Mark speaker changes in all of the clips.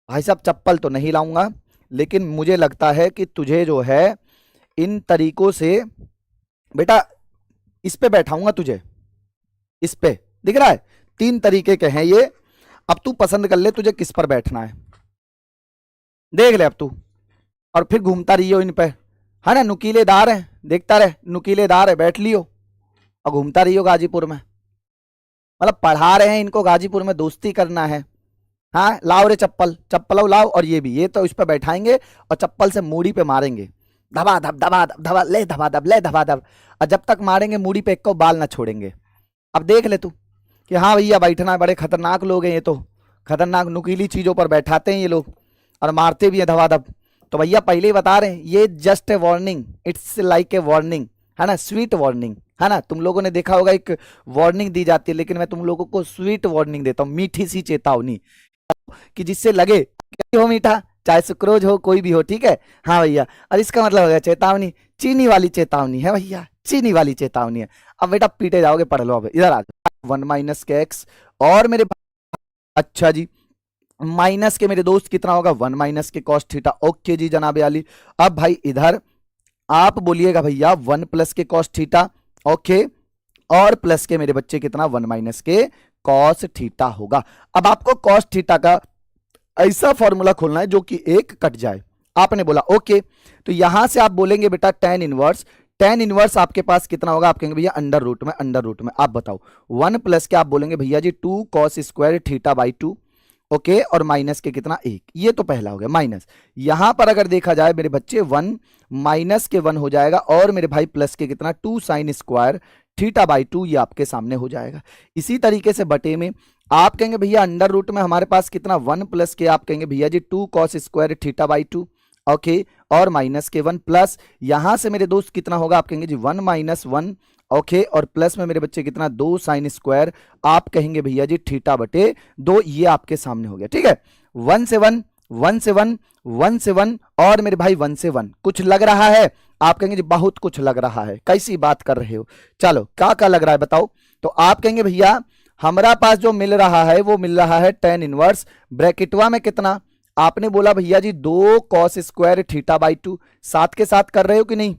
Speaker 1: भाई साहब चप्पल तो नहीं लाऊंगा, लेकिन मुझे लगता है कि तुझे जो है इन तरीकों से बेटा इस पे बैठाऊंगा तुझे, इस पे दिख रहा है, 3 तरीके के हैं ये। अब तू पसंद कर ले तुझे किस पर बैठना है, देख ले अब तू। और फिर घूमता रहियो इन पे, है ना, नुकीलेदार है, देखता रहे, नुकीलेदार है, बैठ लियो और घूमता रहियो गाजीपुर में। मतलब पढ़ा रहे हैं इनको गाजीपुर में दोस्ती करना है। हाँ लाओ रे चप्पल, चप्पल लाओ, और ये भी, ये तो इस पे बैठाएंगे और चप्पल से मूड़ी पे मारेंगे, धबा धब धबा धब धबा ले धबा धब ले धबा धब, और जब तक मारेंगे मूड़ी पे एक को बाल ना छोड़ेंगे। अब देख ले तू कि हाँ भैया बैठना है, बड़े खतरनाक लोग हैं ये तो, खतरनाक नुकीली चीजों पर बैठाते हैं ये लोग और मारते भी हैं धबाधब। तो भैया पहले ही बता रहे हैं, ये just a warning, it's like a warning, है ना, स्वीट वार्निंग, है ना। तुम लोगों ने देखा होगा एक वार्निंग दी जाती है, लेकिन मैं तुम लोगों को स्वीट वार्निंग देता हूँ, मीठी सी चेतावनी, कि जिससे लगे कि हो मीठा, चाहे सुक्रोज हो कोई भी हो, ठीक है। हाँ भैया, और इसका मतलब हो गया चेतावनी, चीनी वाली चेतावनी है भैया, चीनी वाली चेतावनी है। अब बेटा पीटे जाओगे, पढ़ लो, अब इधर आ जाओ, 1 माइनस के एक्स, और मेरे अच्छा जी माइनस के मेरे दोस्त कितना होगा, 1 माइनस के कॉस थीटा। ओके जी जनाब आली। अब भाई इधर आप बोलिएगा भैया 1 प्लस के कॉस थीटा, ओके, और प्लस के मेरे बच्चे कितना, 1 माइनस के कॉस थीटा होगा। अब आपको कॉस थीटा का ऐसा फॉर्मूला खोलना है जो कि एक कट जाए। आपने बोला ओके, तो यहां से आप बोलेंगे बेटा टेन इनवर्स, टेन इनवर्स आपके पास कितना होगा, आप कहेंगे भैया अंडर रूट में, अंडर रूट में आप बताओ 1 प्लस के आप बोलेंगे भैया जी 2 cos square theta by 2, okay, और माइनस के कितना 1, ये तो पहला हो गया माइनस। यहां पर अगर देखा जाए मेरे बच्चे 1 माइनस के 1 हो जाएगा, और मेरे भाई प्लस के कितना 2 साइन स्क्वायर थीटा बाई 2, ये आपके सामने हो जाएगा। इसी तरीके से बटे में आप कहेंगे भैया अंडर रूट में हमारे पास कितना 1 प्लस के आप कहेंगे भैया जी 2 cos square theta by 2, okay, और माइनस के 1 प्लस यहां से मेरे दोस्त कितना होगा, आप कहेंगे जी 1 माइनस 1, ओके, और प्लस में मेरे बच्चे कितना 2 साइन स्क्वायर, आप कहेंगे भैया जी थीटा बटे 2, ये आपके सामने हो गया, ठीक है। 1 से 1, 1 से 1, 1 से 1, और मेरे भाई 1 से 1, कुछ लग रहा है, आप कहेंगे जी बहुत कुछ लग रहा है, कैसी बात कर रहे हो, चलो क्या क्या लग रहा है बताओ। तो आप कहेंगे भैया हमारा पास जो मिल रहा है वो मिल रहा है टेन इनवर्स, ब्रैकेटवा में कितना, आपने बोला भैया जी 2 कॉस स्क्वायर थीटा बाई 2, साथ के साथ कर रहे हो कि नहीं,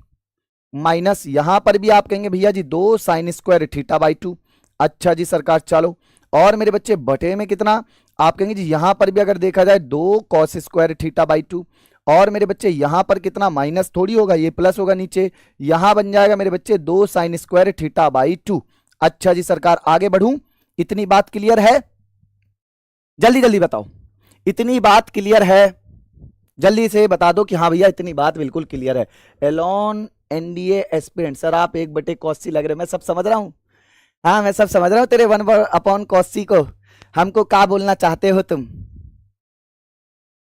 Speaker 1: माइनस यहां पर भी आप कहेंगे भैया जी 2 साइन स्क्वायर थीटा बाई 2, अच्छा जी सरकार चलो, और मेरे बच्चे बटे में कितना, आप कहेंगे जी यहां पर भी अगर देखा जाए 2 कॉस स्क्वायर थीटा बाई 2, और मेरे बच्चे यहां पर कितना माइनस थोड़ी होगा, ये प्लस होगा नीचे, यहां बन जाएगा मेरे बच्चे 2 साइन स्क्वायर थीटा बाई 2। अच्छा जी सरकार आगे बढ़ूं, इतनी बात क्लियर है, जल्दी जल्दी बताओ, इतनी बात क्लियर है, जल्दी से बता दो कि हाँ भैया इतनी बात बिल्कुल क्लियर है। एलॉन एनडीए एस्पिरेंट सर आप 1/cos लग रहे, मैं सब समझ रहा हूँ, हाँ मैं सब समझ रहा हूँ, तेरे 1/cos को हमको क्या बोलना चाहते हो तुम,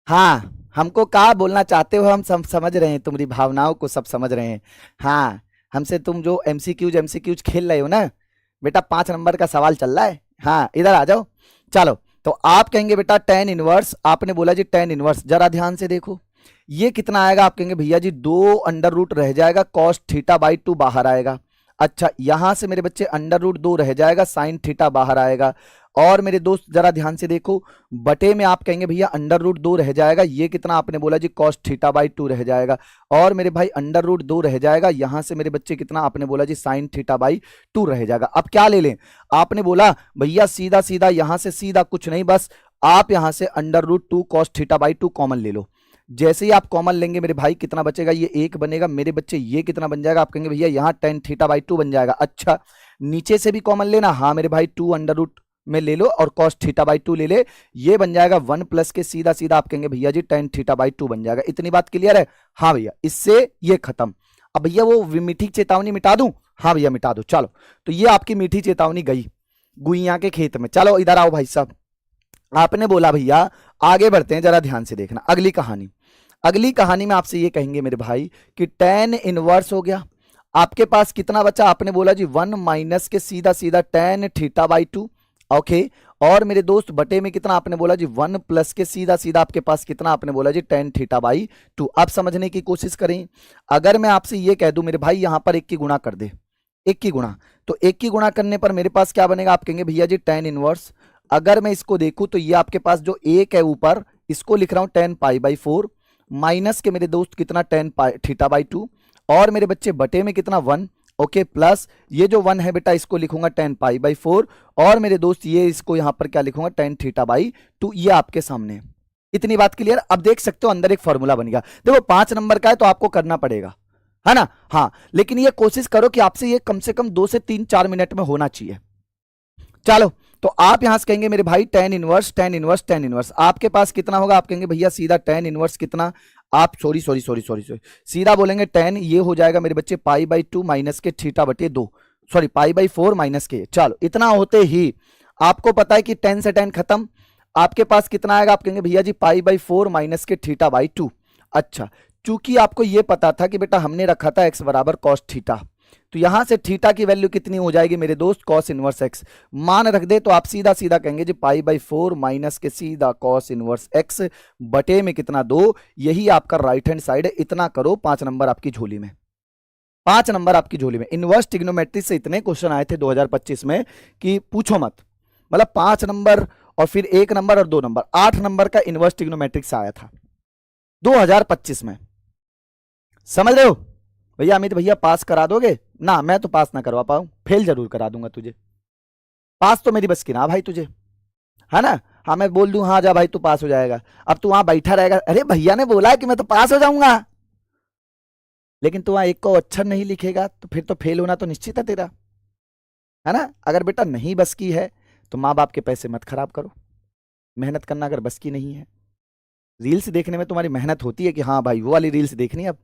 Speaker 1: हाँ हमको क्या बोलना चाहते हो, हम सब समझ रहे हैं, तुम्हारी भावनाओं को सब समझ रहे हैं। हाँ हमसे तुम जो एमसीक्यूज खेल रहे हो ना बेटा, 5 नंबर का सवाल चल रहा है, हाँ इधर आ जाओ। चलो तो आप कहेंगे बेटा टेन इनवर्स, आपने बोला जी टेन इनवर्स, जरा ध्यान से देखो ये कितना आएगा, आप कहेंगे भैया जी 2 अंडर रूट रह जाएगा, कॉस थीटा बाई 2 बाहर आएगा। अच्छा यहां से मेरे बच्चे अंडर रूट 2 रह जाएगा, साइन थीटा बाहर आएगा, और मेरे दोस्त जरा ध्यान से देखो बटे में आप कहेंगे भैया अंडर रूट 2 रह जाएगा, ये कितना आपने बोला जी कॉस थीटा बाई 2 रह जाएगा, और मेरे भाई अंडर रूट 2 रह जाएगा, यहां से मेरे बच्चे कितना आपने बोला जी साइन थीटा बाई 2 रह जाएगा। अब क्या ले लें, आपने बोला भैया सीधा सीधा यहां से सीधा कुछ नहीं, बस आप यहां से under root 2 cos theta by 2 common ले लो। जैसे ही आप कॉमन लेंगे मेरे भाई कितना बचेगा, ये 1 बनेगा, मेरे बच्चे ये कितना बन जाएगा, आप कहेंगे भैया यहाँ टेन थीटा बाई 2 बन जाएगा। अच्छा नीचे से भी कॉमन लेना, हाँ मेरे भाई 2 अंडर रूट में ले लो और कॉस थीटा बाई 2 ले ले, ये बन जाएगा 1 प्लस के सीधा सीधा आप कहेंगे भैया जी टेन थीटा बाई 2 बन जाएगा। इतनी बात क्लियर है, हाँ भैया इससे ये खत्म। अब भैया वो मीठी चेतावनी मिटा दूं, हाँ भैया मिटा दो। चलो तो ये आपकी मीठी चेतावनी गई गुइया के खेत में। चलो इधर आओ भाई साहब, आपने बोला भैया आगे बढ़ते हैं, जरा ध्यान से देखना अगली कहानी। अगली कहानी में आपसे ये कहेंगे मेरे भाई कि टेन इनवर्स हो गया, आपके पास कितना बचा, आपने बोला जी 1 माइनस के सीधा सीधा टेन थीटा बाई 2, ओके, और मेरे दोस्त बटे में कितना आपने बोला जी 1 प्लस के सीधा सीधा आपके पास कितना आपने बोला जी टेन थीटा बाई 2। अब समझने की कोशिश करें, अगर मैं आपसे ये कह दूं मेरे भाई यहां पर 1 की गुणा कर दे, 1 की गुणा, तो 1 की गुणा करने पर मेरे पास क्या बनेगा, आप कहेंगे भैया जी टेन इनवर्स। अगर मैं इसको देखूं तो ये आपके पास जो 1 है ऊपर, इसको लिख रहा हूं टेन पाई बाई 4 माइनस के मेरे दोस्त कितना टेन थीटा बाई 2 और मेरे बच्चे बटे में कितना 1 ओके प्लस ये जो 1 है बेटा इसको लिखूंगा टेन पाई बाई 4 और मेरे दोस्त ये इसको यहां पर क्या लिखूंगा टेन थीटा बाई 2 ये आपके सामने है। इतनी बात क्लियर। अब देख सकते हो अंदर एक फॉर्मूला बन गया। देखो 5 नंबर का है तो आपको करना पड़ेगा है ना। हाँ लेकिन ये कोशिश करो कि आपसे ये कम से कम 2 से 3-4 मिनट में होना चाहिए। चलो तो आप यहां से कहेंगे मेरे भाई tan inverse tan inverse tan inverse आपके पास कितना होगा। आप कहेंगे भैया सीधा टेन इनवर्स कितना, आप sorry sorry sorry sorry sorry सीधा बोलेंगे 10 ये हो जाएगा मेरे बच्चे पाई बाई 2 माइनस के थीटा बटे 2 सॉरी पाई बाई 4 माइनस के। चलो इतना होते ही आपको पता है कि 10 से 10 खत्म। आपके पास कितना आएगा। आप कहेंगे भैया जी पाई बाई 4 माइनस के थीटा बाई 2। अच्छा चूंकि आपको ये पता था कि बेटा हमने रखा था x बराबर कॉस थीटा तो यहां से थीटा की वैल्यू कितनी हो जाएगी मेरे दोस्त कॉस इनवर्स x मान रख दे तो आप सीधा सीधा कहेंगे जी पाई बाई 4 माइनस के सीधा कॉस इनवर्स x बटे में कितना 2। यही आपका राइट हैंड साइड है। इतना करो 5 नंबर आपकी झोली में, 5 नंबर आपकी झोली में। इनवर्स ट्रिग्नोमेट्री से इतने क्वेश्चन आए थे 2025 में कि पूछो मत। मतलब 5 नंबर और फिर 1 नंबर और 2 नंबर 8 नंबर का इनवर्स ट्रिग्नोमेट्रिक से आया था 2025 में। समझ रहे हो भैया। अमित भैया पास करा दोगे ना। मैं तो पास ना करवा पाऊं, फेल जरूर करा दूंगा तुझे। पास तो मेरी बस की ना भाई तुझे, है ना। हाँ मैं बोल दूं हाँ जा भाई तू पास हो जाएगा, अब तू वहां बैठा रहेगा अरे भैया ने बोला है कि मैं तो पास हो जाऊंगा, लेकिन तू वहां एक को अक्षर नहीं लिखेगा तो फिर तो फेल होना तो निश्चित है तेरा, है ना। अगर बेटा नहीं बस की है तो माँ बाप के पैसे मत खराब करो। मेहनत करना अगर बस की नहीं है, रील्स देखने में तुम्हारी मेहनत होती है कि हाँ भाई वो वाली रील्स देखनी है अब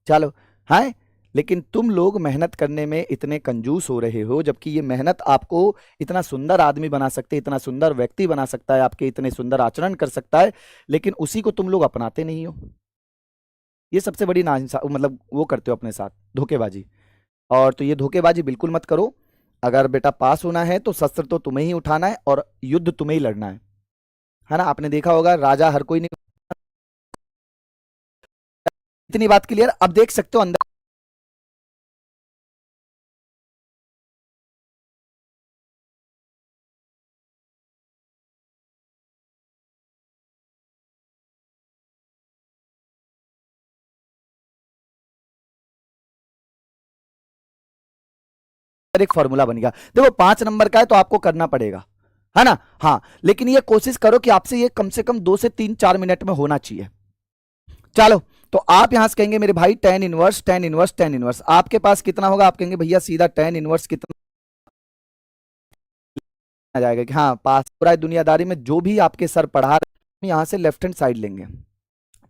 Speaker 1: चलो हाँ, लेकिन तुम लोग मेहनत करने में इतने कंजूस हो रहे हो, जबकि ये मेहनत आपको इतना सुंदर आदमी बना सकते, इतना सुंदर व्यक्ति बना सकता है, आपके इतने सुंदर आचरण कर सकता है, लेकिन उसी को तुम लोग अपनाते नहीं हो। ये सबसे बड़ी मतलब वो करते हो अपने साथ धोखेबाजी। और तो ये धोखेबाजी बिल्कुल मत करो। अगर बेटा पास होना है तो शस्त्र तो तुम्हें ही उठाना है और युद्ध तुम्हें ही लड़ना है ना। आपने देखा होगा राजा हर कोई नहीं। इतनी बात क्लियर। अब देख सकते हो अंदर एक फॉर्मूला बन गया। देखो 5 नंबर का है तो आपको करना पड़ेगा, है ना। हाँ लेकिन ये कोशिश करो कि आपसे ये कम से कम 2 से 3-4 मिनट में होना चाहिए। चलो तो आप यहां से कहेंगे मेरे भाई tan inverse tan inverse tan inverse आपके पास कितना होगा। आप कहेंगे भैया सीधा टेन इनवर्स कितना आ जाएगा कि हाँ पास पूरा दुनियादारी में जो भी आपके सर पढ़ा रहे यहां से लेफ्ट हैंड साइड लेंगे।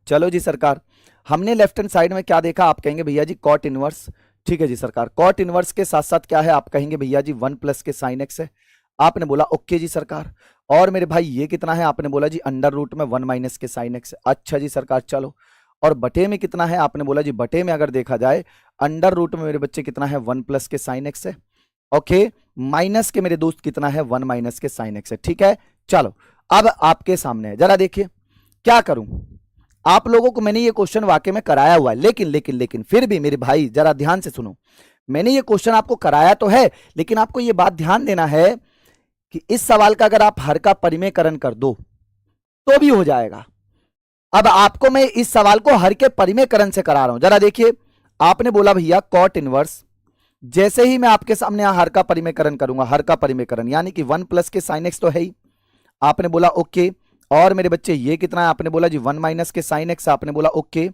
Speaker 1: चलो जी सरकार, हमने लेफ्ट हैंड साइड में क्या देखा। आप कहेंगे भैया जी कॉट इनवर्स, ठीक है जी सरकार। कॉट इनवर्स के साथ साथ क्या है। आप कहेंगे भैया जी 1 प्लस के साइन एक्स है। आपने बोला ओके जी सरकार। और मेरे भाई ये कितना है। आपने बोला जी अंडर रूट में 1 माइनस के साइन एक्स। अच्छा जी सरकार चलो। और बटे में कितना है। आपने बोला जी बटे में अगर देखा जाए अंडर रूट में मेरे बच्चे कितना है 1 प्लस के साइन एक्स है। ओके माइनस के मेरे दोस्त कितना है 1 माइनस के साइन एक्स है। ठीक है चलो अब आपके सामने है, जरा देखिए क्या करूं। आप लोगों को मैंने ये क्वेश्चन वाकई में कराया हुआ है, लेकिन फिर भी मेरे भाई जरा ध्यान से सुनो। मैंने ये क्वेश्चन आपको कराया तो है, लेकिन आपको ये बात ध्यान देना है कि इस सवाल का अगर आप हर का परिमेयकरण कर दो तो भी हो जाएगा। अब आपको मैं इस सवाल को हर के परिमेयकरण से करा रहा हूं। जरा देखिए आपने बोला भैया कॉट इनवर्स, जैसे ही मैं आपके सामने हर का परिमेयकरण करूंगा, हर का परिमेयकरण यानी कि 1 प्लस के साइन एक्स तो है ही। आपने बोला ओके। और मेरे बच्चे ये कितना है। आपने बोला जी 1 माइनस के साइन एक्स। आपने बोला ओके।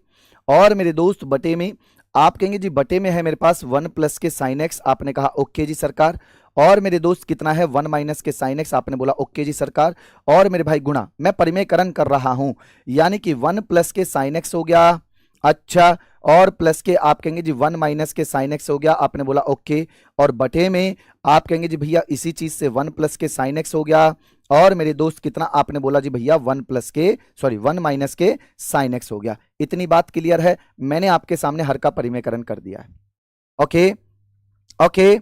Speaker 1: और मेरे दोस्त बटे में आप कहेंगे जी बटे में है मेरे पास 1 प्लस के साइन एक्स। आपने कहा ओके जी सरकार। और मेरे दोस्त कितना है 1 माइनस के साइन एक्स। आपने बोला ओके जी सरकार। और मेरे भाई गुणा मैं परिमेयकरण कर रहा हूं यानी कि 1 प्लस के साइन एक्स हो गया। अच्छा और प्लस के आप कहेंगे जी 1 माइनस के साइन एक्स हो गया। आपने बोला ओके। और बटे में आप कहेंगे जी भैया इसी चीज से 1 प्लस के साइन एक्स हो गया। और मेरे दोस्त कितना। आपने बोला जी भैया 1 माइनस के साइन एक्स हो गया। इतनी बात क्लियर है। मैंने आपके सामने हर का परिमेयकरण कर दिया है। ओके ओके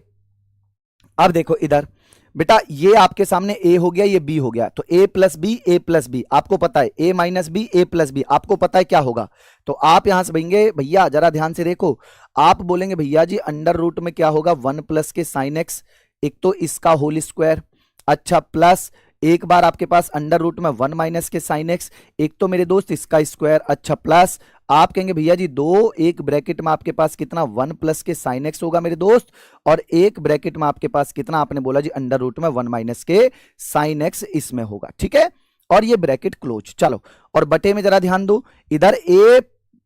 Speaker 1: अब देखो इधर बेटा ये आपके सामने ए हो गया, ये बी हो गया, तो ए प्लस बी आपको पता है, ए minus B A plus B आपको पता है क्या होगा। तो आप यहां से कहेंगे भैया जरा ध्यान से देखो। आप बोलेंगे भैया जी अंडर रूट में क्या होगा 1 प्लस के साइन एक्स, एक तो इसका होल स्क्वायर। अच्छा प्लस एक बार आपके पास अंडर रूट में 1 माइनस के साइन एक्स, एक तो मेरे दोस्त इसका स्क्वायर, अच्छा प्लस आप कहेंगे भैया जी दो, एक ब्रैकेट में आपके पास कितना 1 प्लस के साइन एक्स होगा मेरे दोस्त, और एक ब्रैकेट में आपके पास कितना आपने बोला जी अंडर रूट में 1 माइनस के साइन एक्स इसमें होगा, ठीक है, और ये ब्रैकेट क्लोज। चलो और बटे में जरा ध्यान दो, इधर ए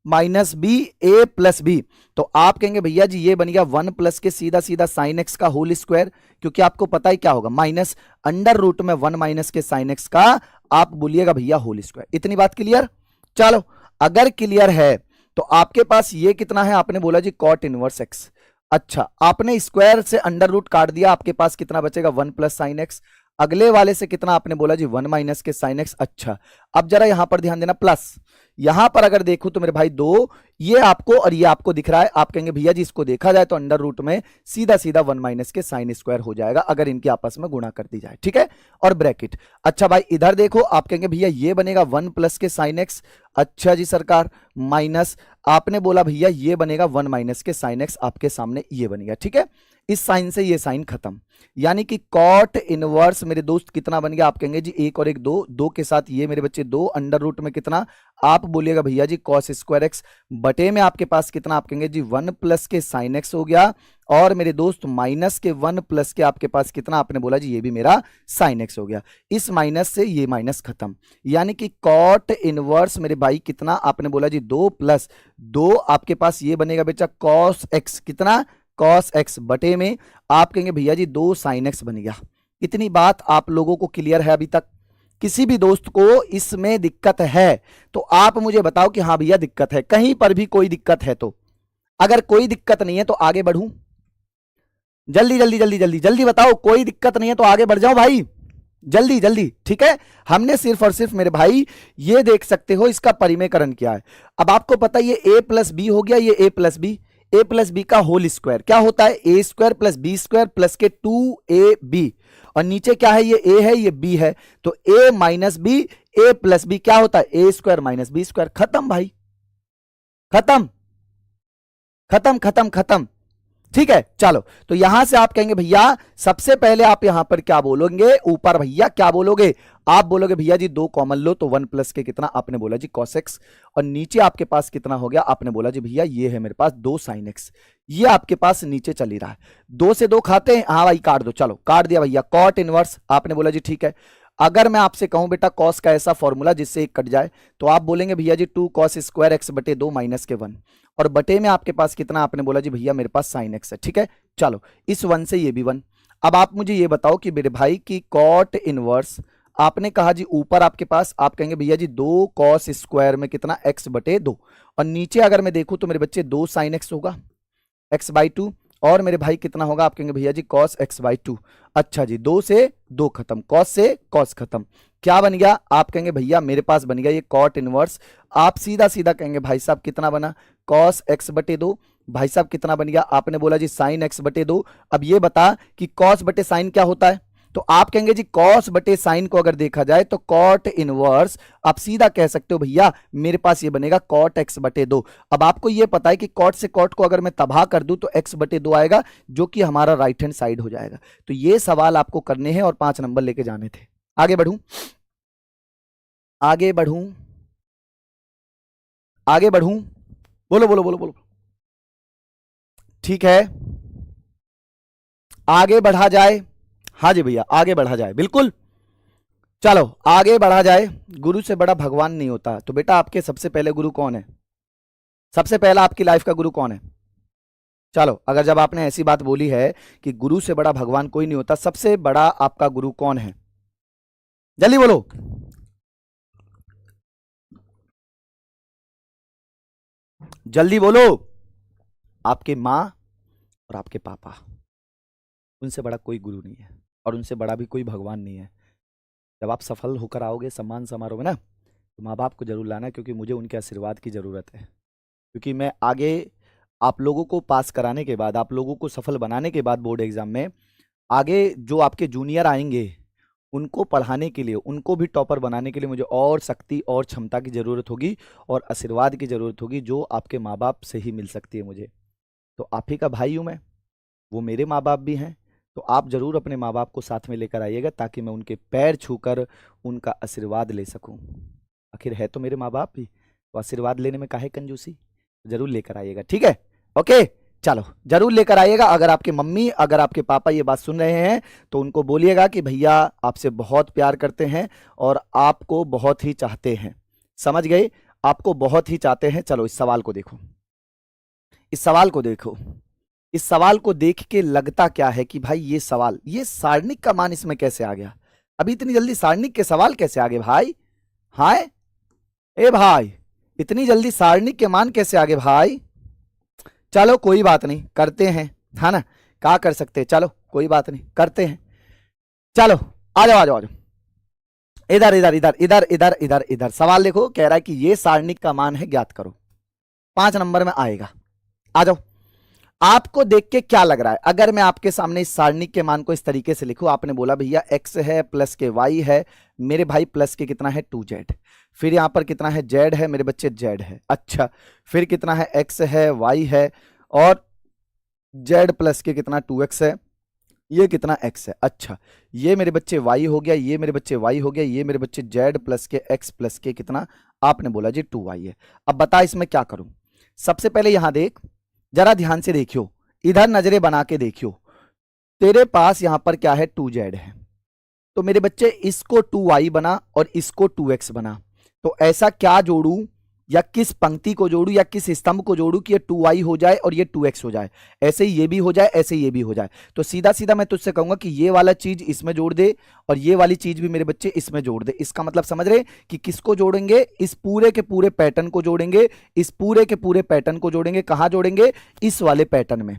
Speaker 1: minus B A plus B, तो आप कहेंगे भैया जी ये बन गया 1 प्लस के सीधा सीधा साइन एक्स का होल स्क्वायर, क्योंकि आपको पता ही क्या होगा माइनस अंडर रूट में 1 माइनस के साइन एक्स का आप बोलिएगा भैया होल स्क्वायर। इतनी बात क्लियर? चलो अगर क्लियर है तो आपके पास ये कितना है, आपने बोला जी कॉट इनवर्स एक्स, अच्छा आपने स्क्वायर से अंडर रूट काट दिया, आपके पास कितना बचेगा 1 प्लस साइन एक्स, अगले वाले से कितना आपने बोला जी 1 माइनस के साइन एक्स, अच्छा अब जरा यहां पर ध्यान देना प्लस, यहां पर अगर देखो तो मेरे भाई दो, ये आपको और ये आपको दिख रहा है, आप कहेंगे भैया जी इसको देखा जाए तो अंडर रूट में सीधा सीधा 1 माइनस के साइन स्क्वायर हो जाएगा अगर इनके आपस में गुणा कर दी जाए, ठीक है, और ब्रैकेट, अच्छा भाई इधर देखो आप कहेंगे भैया ये बनेगा 1 प्लस के साइन एक्स, अच्छा जी सरकार, माइनस आपने बोला भैया ये बनेगा 1 माइनस के साइन एक्स, आपके सामने ये बनेगा, ठीक है, इस साइन से ये साइन खत्म, यानी कि कॉट इनवर्स मेरे दोस्त कितना बन गया, आप कहेंगे जी एक और एक दो, दो के साथ ये मेरे बच्चे दो, अंडर रूट में कितना आप बोलिएगा भैया जी कॉस स्क्वायर एक्स, बटे में आपके पास कितना आप कहेंगे जी 1 प्लस के साइन एक्स हो गया, और मेरे दोस्त माइनस के 1 प्लस के आपके पास कितना आपने बोला जी ये भी मेरा साइन एक्स हो गया, इस माइनस से ये माइनस खत्म, यानी कि कॉट इनवर्स मेरे भाई कितना आपने बोला जी 2 प्लस 2 आपके पास ये बनेगा बेटा कॉस एक्स, कितना कॉस एक्स, बटे में आप कहेंगे भैया जी 2 साइन एक्स बन गया। इतनी बात आप लोगों को क्लियर है? अभी तक किसी भी दोस्त को इसमें दिक्कत है तो आप मुझे बताओ कि हाँ भैया दिक्कत है, कहीं पर भी कोई दिक्कत है तो, अगर कोई दिक्कत नहीं है तो आगे बढ़ूं, जल्दी जल्दी जल्दी जल्दी जल्दी बताओ, कोई दिक्कत नहीं है तो आगे बढ़ जाओ भाई, जल्दी जल्दी, ठीक है, हमने सिर्फ और सिर्फ मेरे भाई ये देख सकते हो इसका परिमेयकरण किया है, अब आपको पता है ये a प्लस बी हो गया, ये a प्लस बी का होल स्क्वायर क्या होता है A square plus B square plus के 2ab, और नीचे क्या है ये a है ये b है, तो a minus B A plus B क्या होता है A square minus B square, खत्म भाई, खत्म खत्म खत्म खत्म, ठीक है। चलो तो यहां से आप कहेंगे भैया सबसे पहले आप यहां पर क्या बोलोगे, ऊपर भैया क्या बोलोगे, आप बोलोगे भैया जी 2 कॉमन लो, तो 1 प्लस के कितना आपने बोला जी cos x, और नीचे आपके पास कितना हो गया, आपने बोला जी भैया ये है मेरे पास 2 sin x, ये आपके पास नीचे चल ही रहा है, 2 से 2 खाते हैं, हाँ भाई काट दो, चलो काट दिया भैया, कॉट इनवर्स आपने बोला जी ठीक है, अगर मैं आपसे कहूं बेटा कॉस का ऐसा फॉर्मूला जिससे एक कट जाए, तो आप बोलेंगे भैया जी 2 cos स्क्वायर एक्स बटे 2 माइनस के 1, और बटे में आपके पास कितना आपने बोला जी भैया मेरे पास साइन एक्स है, ठीक है, चलो इस 1 से ये भी 1, अब आप मुझे ये बताओ कि मेरे भाई की कॉट इनवर्स आपने कहा जी ऊपर आपके पास आप कहेंगे भैया जी 2 cos स्क्वायर में कितना x बटे 2, और नीचे अगर मैं देखूं तो मेरे बच्चे 2 sin x होगा x/2, और मेरे भाई कितना होगा आप कहेंगे भैया जी cos x/2, अच्छा जी 2 से 2 खत्म, cos से cos खत्म, क्या बन गया आप कहेंगे भैया मेरे पास बन गया ये कॉट इनवर्स, आप सीधा सीधा कहेंगे भाई साहब कितना बना cos x बटे 2, भाई साहब कितना बन गया आपने बोला जी sin x बटे 2, अब ये बता कि cos बटे sin क्या होता है, तो आप कहेंगे जी cos बटे साइन को अगर देखा जाए तो कॉट इनवर्स आप सीधा कह सकते हो भैया मेरे पास ये बनेगा cot x बटे 2, अब आपको ये पता है कि cot से cot को अगर मैं तबाह कर दूं तो x बटे 2 आएगा जो कि हमारा राइट हैंड साइड हो जाएगा, तो ये सवाल आपको करने हैं और 5 नंबर लेके जाने थे। आगे बढ़ूं आगे बढ़ूं आगे बढ़ूं, बोलो बोलो बोलो बोलो, ठीक है आगे बढ़ा जाए, हाँ जी भैया आगे बढ़ा जाए, बिल्कुल चलो आगे बढ़ा जाए, गुरु से बड़ा भगवान नहीं होता, तो बेटा आपके सबसे पहले गुरु कौन है, सबसे पहला आपकी लाइफ का गुरु कौन है, चलो अगर जब आपने ऐसी बात बोली है कि गुरु से बड़ा भगवान कोई नहीं होता, सबसे बड़ा आपका गुरु कौन है, जल्दी बोलो, जल्दी बोलो, आपके मां और आपके पापा, उनसे बड़ा कोई गुरु नहीं है और उनसे बड़ा भी कोई भगवान नहीं है। जब आप सफल होकर आओगे सम्मान समारोह में ना, तो माँ बाप को जरूर लाना, क्योंकि मुझे उनके आशीर्वाद की ज़रूरत है, क्योंकि मैं आगे आप लोगों को पास कराने के बाद, आप लोगों को सफल बनाने के बाद बोर्ड एग्जाम में आगे जो आपके जूनियर आएंगे उनको पढ़ाने के लिए, उनको भी टॉपर बनाने के लिए मुझे और शक्ति और क्षमता की ज़रूरत होगी और आशीर्वाद की ज़रूरत होगी, जो आपके माँ बाप से ही मिल सकती है मुझे। तो आप ही का भाई हूँ मैं, वो मेरे माँ बाप भी हैं, तो आप जरूर अपने माँ बाप को साथ में लेकर आइएगा ताकि मैं उनके पैर छूकर उनका आशीर्वाद ले सकूं। आखिर है तो मेरे माँ बाप ही, तो आशीर्वाद लेने में काहे कंजूसी। जरूर लेकर आइएगा, ठीक है। ओके, चलो जरूर लेकर आइएगा। अगर आपके मम्मी, अगर आपके पापा ये बात सुन रहे हैं तो उनको बोलिएगा कि भैया आपसे बहुत प्यार करते हैं और आपको बहुत ही चाहते हैं। समझ गए, आपको बहुत ही चाहते हैं। चलो इस सवाल को देखो, इस सवाल को देखो। इस सवाल को देख के लगता क्या है कि भाई ये सवाल, ये सारणिक का मान इसमें कैसे आ गया? अभी इतनी जल्दी सारणिक के सवाल कैसे आ गए भाई? हाय ए भाई, इतनी जल्दी सारणिक के मान कैसे आ गए भाई? चलो कोई बात नहीं, करते हैं, है ना, क्या कर सकते हैं। चलो कोई बात नहीं, करते हैं। चलो आ जाओ आ जाओ आ जाओ, इधर इधर इधर इधर इधर इधर इधर। सवाल देखो, कह रहा है कि ये सारणिक का मान है, ज्ञात करो। 5 नंबर में आएगा। आ जाओ। आपको देख के क्या लग रहा है अगर मैं आपके सामने इस सारणिक के मान को इस तरीके से लिखूं? आपने बोला भैया x है प्लस के y है, मेरे भाई प्लस के कितना है 2z, फिर यहां पर कितना है z है मेरे बच्चे, z है। अच्छा, फिर कितना है x है y है और z प्लस के कितना 2x है, ये कितना x है। अच्छा, ये मेरे बच्चे y हो गया, ये मेरे बच्चे y हो गया, ये मेरे बच्चे z प्लस के x प्लस के कितना, आपने बोला जी 2y है। अब बता इसमें क्या करूं? सबसे पहले यहां देख, जरा ध्यान से देखियो, इधर नजरें बना के देखियो। तेरे पास यहां पर क्या है 2z है, तो मेरे बच्चे इसको 2y बना और इसको 2x बना। तो ऐसा क्या जोड़ूं या किस पंक्ति को जोड़ूं या किस स्तंभ को जोड़ूं कि ये 2y हो जाए और ये 2x हो जाए, ऐसे ही ये भी हो जाए, ऐसे ही ये भी हो जाए। तो सीधा सीधा मैं तुझसे कहूंगा कि ये वाला चीज इसमें जोड़ दे और ये वाली चीज भी मेरे बच्चे इसमें जोड़ दे। इसका मतलब समझ रहे कि किसको जोड़ेंगे? इस पूरे के पूरे पैटर्न को जोड़ेंगे, इस पूरे के पूरे पैटर्न को जोड़ेंगे। कहां जोड़ेंगे? इस वाले पैटर्न में।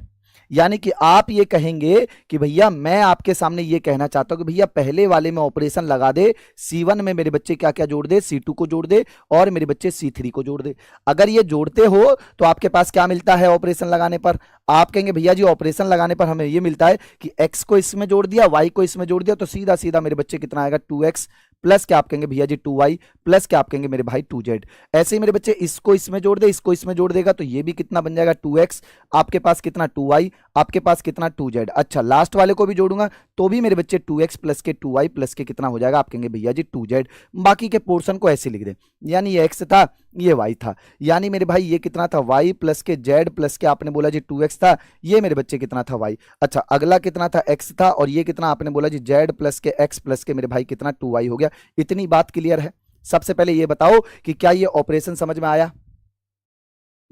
Speaker 1: यानी कि आप ये कहेंगे कि भैया मैं आपके सामने ये कहना चाहता हूं कि भैया पहले वाले में ऑपरेशन लगा दे, C1 में मेरे बच्चे क्या क्या जोड़ दे, C2 को जोड़ दे और मेरे बच्चे C3 को जोड़ दे। अगर ये जोड़ते हो तो आपके पास क्या मिलता है ऑपरेशन लगाने पर? आप कहेंगे भैया जी ऑपरेशन लगाने पर हमें ये मिलता है कि x को इसमें जोड़ दिया, y को इसमें जोड़ दिया, तो सीधा सीधा मेरे बच्चे कितना आएगा 2x प्लस क्या आप कहेंगे भैया जी 2y प्लस क्या आप कहेंगे मेरे भाई 2z। ऐसे ही मेरे बच्चे इसको इसमें जोड़ दे, इसको इसमें जोड़ देगा तो ये भी कितना बन जाएगा 2x, आपके पास कितना 2y, आपके पास कितना 2z। अच्छा, लास्ट वाले को भी जोड़ूंगा तो भी मेरे बच्चे 2x प्लस के 2y प्लस के कितना हो जाएगा, आप कहेंगे भैया जी 2z। बाकी के पोर्शन को ऐसे लिख दे, यानी ये x था, ये y था, यानी मेरे भाई ये कितना था y प्लस के z प्लस के आपने बोला जी 2x था, ये मेरे बच्चे कितना था y। अच्छा, अगला कितना था x था और ये कितना आपने बोला जी z प्लस के x प्लस के मेरे भाई कितना 2y हो गया। इतनी बात क्लियर है? सबसे पहले ये बताओ कि क्या ये ऑपरेशन समझ में आया?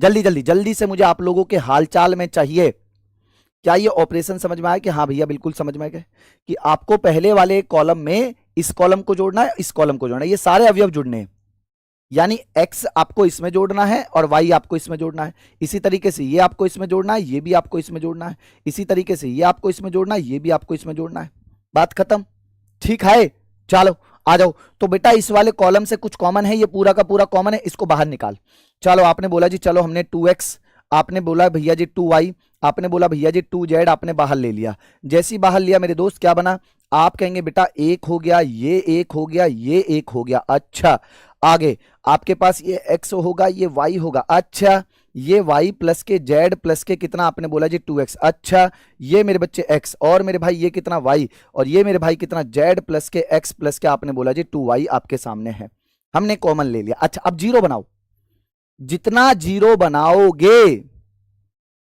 Speaker 1: जल्दी जल्दी जल्दी से मुझे आप लोगों के हालचाल में चाहिए। क्या ये ऑपरेशन समझ में आया? कि हाँ भैया बिल्कुल समझ में गए कि आपको पहले वाले कॉलम में इस कॉलम को जोड़ना है, इस कॉलम को जोड़ना है, ये सारे अवयव जुड़ने हैं। यानी x आपको इसमें जोड़ना है और y आपको इसमें जोड़ना है। इसी तरीके से ये आपको इसमें जोड़ना है, ये भी आपको इसमें जोड़ना है। इसी तरीके से ये आपको इसमें जोड़ना है, ये भी आपको इसमें जोड़ना है। बात खत्म, ठीक है। चलो आ जाओ। तो बेटा इस वाले कॉलम से कुछ कॉमन है, ये पूरा का पूरा कॉमन है, इसको बाहर निकाल। चलो आपने बोला जी चलो हमने 2x, आपने बोला भैया जी 2y, आपने बोला भैया जी 2z, आपने बाहर ले लिया। जैसे ही बाहर लिया मेरे दोस्त क्या बना? आप कहेंगे बेटा एक हो गया, ये एक हो गया, ये एक हो गया। अच्छा, आगे आपके पास ये x होगा, ये y होगा। अच्छा, ये y प्लस के z प्लस के कितना आपने बोला जी 2x। अच्छा, ये मेरे बच्चे x और मेरे भाई ये कितना y और ये मेरे भाई कितना z प्लस के x प्लस के आपने बोला जी 2y आपके सामने है। हमने कॉमन ले लिया। अच्छा, अब जीरो बनाओ। जितना जीरो बनाओगे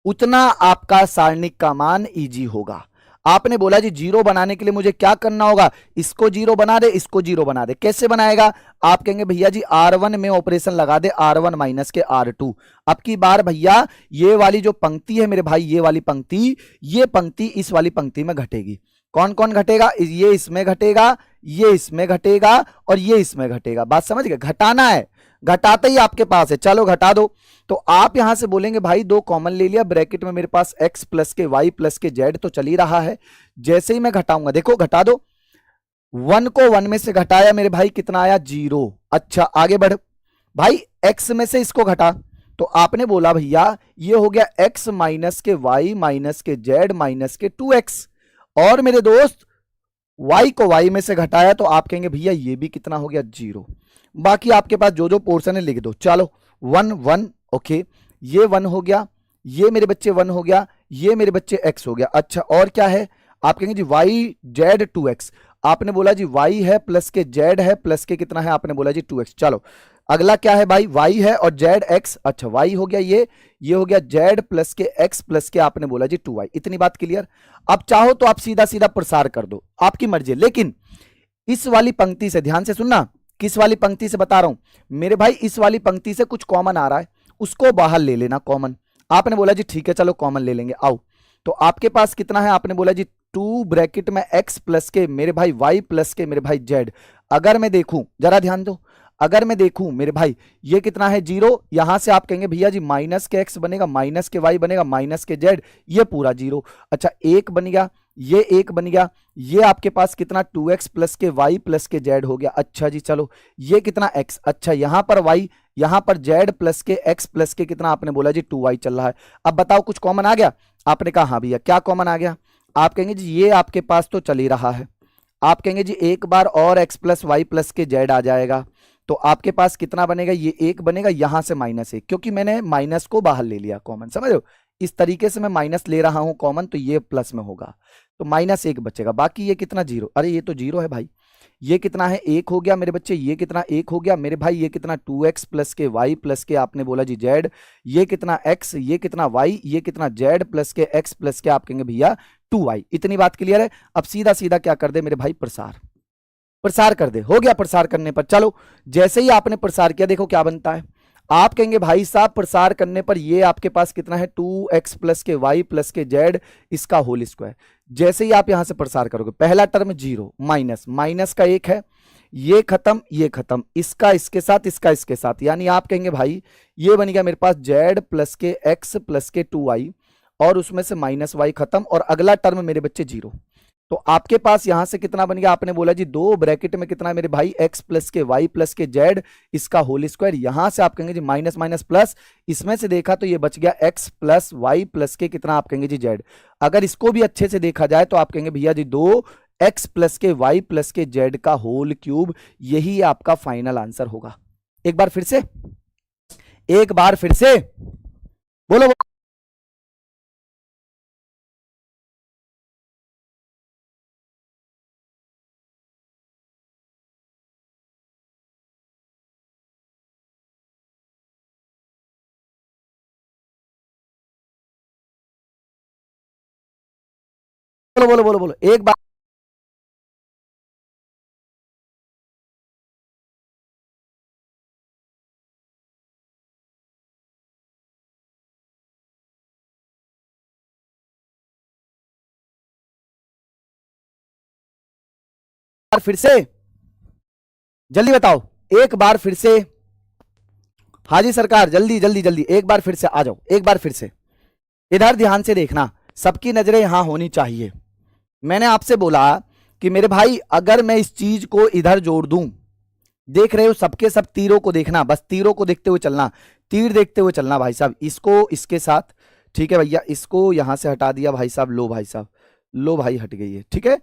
Speaker 1: उतना आपका सारणिक का मान इजी होगा। आपने बोला जी जीरो बनाने के लिए मुझे क्या करना होगा? इसको जीरो बना दे, इसको जीरो बना दे। कैसे बनाएगा? आप कहेंगे भैया जी R1 में ऑपरेशन लगा दे, R1 माइनस के R2। अब की बार भैया ये वाली जो पंक्ति है मेरे भाई, ये वाली पंक्ति, ये पंक्ति इस वाली पंक्ति में घटेगी। कौन कौन घटेगा? ये इसमें घटेगा, ये इसमें घटेगा और ये इसमें घटेगा। बात समझ गए? घटाना है, घटाते ही आपके पास है। चलो घटा दो। तो आप यहां से बोलेंगे भाई दो कॉमन ले लिया, ब्रैकेट में मेरे पास x प्लस के y प्लस के z तो चल ही रहा है। जैसे ही मैं घटाऊंगा, देखो घटा दो, 1 को 1 में से घटाया मेरे भाई कितना आया? 0। अच्छा, आगे बढ़ भाई, x में से इसको घटा तो आपने बोला भैया ये हो गया x माइनस के y माइनस के z माइनस के 2x। और मेरे दोस्त y को y में से घटाया तो आप कहेंगे भैया ये भी कितना हो गया? 0। बाकी आपके पास जो जो पोर्शन है लिख दो। चलो 1 1, ओके, ये 1 हो गया, ये मेरे बच्चे 1 हो गया, ये मेरे बच्चे x हो गया। अच्छा, और क्या है? आप कहेंगे जी वाई जेड 2x, आपने बोला जी y है प्लस के z है प्लस के कितना है, आपने बोला जी 2x। चलो अगला क्या है भाई, y है और z x, अच्छा y हो गया ये हो गया z प्लस के x प्लस के आपने बोला जी 2y। इतनी बात क्लियर। अब चाहो तो आप सीधा सीधा प्रसार कर दो, आपकी मर्जी है, लेकिन इस वाली पंक्ति से ध्यान से सुनना, किस वाली पंक्ति से बता रहा हूं मेरे भाई, इस वाली पंक्ति से कुछ कॉमन आ रहा है, उसको बाहर ले लेना कॉमन। आपने बोला जी ठीक है चलो कॉमन ले लेंगे, आओ। तो आपके पास कितना है, आपने बोला जी 2 ब्रैकेट में x प्लस के मेरे भाई y प्लस के मेरे भाई z। अगर मैं देखूं, जरा ध्यान दो, अगर मैं देखूं मेरे भाई ये कितना है 0, यहां से आप कहेंगे भैया जी माइनस के x बनेगा, माइनस के y बनेगा, माइनस के z, ये पूरा 0। अच्छा एक बन गया, ये एक बन गया, ये आपके पास कितना 2x प्लस के y प्लस के z हो गया। अच्छा जी चलो ये कितना x, अच्छा यहां पर y, यहां पर z प्लस के x प्लस के कितना, आपने बोला जी 2y चल रहा है। अब बताओ कुछ कॉमन आ गया, आपने कहा हाँ भैया। क्या कॉमन आ गया, आप कहेंगे जी ये आपके पास तो चल ही रहा है, आप कहेंगे जी एक बार और x प्लस वाई प्लस के z आ जाएगा, तो आपके पास कितना बनेगा, ये एक बनेगा, यहां से -1, क्योंकि मैंने माइनस को बाहर ले लिया कॉमन, समझ रहे हो, इस तरीके से मैं माइनस ले रहा हूं कॉमन, तो ये प्लस में होगा, तो -1 बचेगा, बाकी ये कितना 0, अरे ये तो 0 है भाई, ये कितना है 1 हो गया मेरे बच्चे, ये कितना 1 हो गया मेरे भाई, ये कितना 2x प्लस के y प्लस के आपने बोला जी z, ये कितना x, ये कितना y, ये कितना z प्लस के x प्लस के आप कहेंगे भैया 2y। इतनी बात क्लियर है। अब सीधा सीधा क्या कर दे मेरे भाई, प्रसार, प्रसार कर दे, हो गया प्रसार करने पर। चलो जैसे ही आपने प्रसार किया देखो क्या बनता है, आप कहेंगे भाई साहब प्रसार करने पर ये आपके पास कितना है 2x प्लस के y प्लस के z इसका होल स्क्वायर। जैसे ही आप यहां से प्रसार करोगे, पहला टर्म 0, माइनस, माइनस का 1 है, ये खत्म ये खत्म, इसका इसके साथ इसका इसके साथ, यानी आप कहेंगे भाई ये बन गया मेरे पास z प्लस के x प्लस के 2y, और उसमें से -y खत्म, और अगला टर्म मेरे बच्चे 0। तो आपके पास यहां से कितना बन गया, आपने बोला जी 2 ब्रैकेट में कितना मेरे भाई x प्लस के y प्लस के z इसका होल स्क्वायर, यहां से आप कहेंगे जी माइनस माइनस प्लस, इसमें से देखा तो ये बच गया x प्लस वाई प्लस के कितना आप कहेंगे जी z। अगर इसको भी अच्छे से देखा जाए तो आप कहेंगे भैया जी 2x प्लस के y प्लस के z का होल क्यूब, यही आपका फाइनल आंसर होगा। एक बार फिर से, एक बार फिर से बोलो, बोलो बोलो बोलो बोलो एक बार फिर से, जल्दी बताओ, एक बार फिर से। हाँ जी सरकार, जल्दी जल्दी जल्दी, एक बार फिर से आ जाओ, एक बार फिर से। इधर ध्यान से देखना, सबकी नजरें यहां होनी चाहिए। मैंने आपसे बोला कि मेरे भाई अगर मैं इस चीज को इधर जोड़ दूं, देख रहे हो सबके सब तीरों को देखना, बस तीरों को देखते हुए चलना, तीर देखते हुए चलना भाई साहब, इसको इसके साथ, ठीक है भैया, इसको यहां से हटा दिया भाई साहब, लो भाई साहब, लो भाई हट गई है, ठीक है,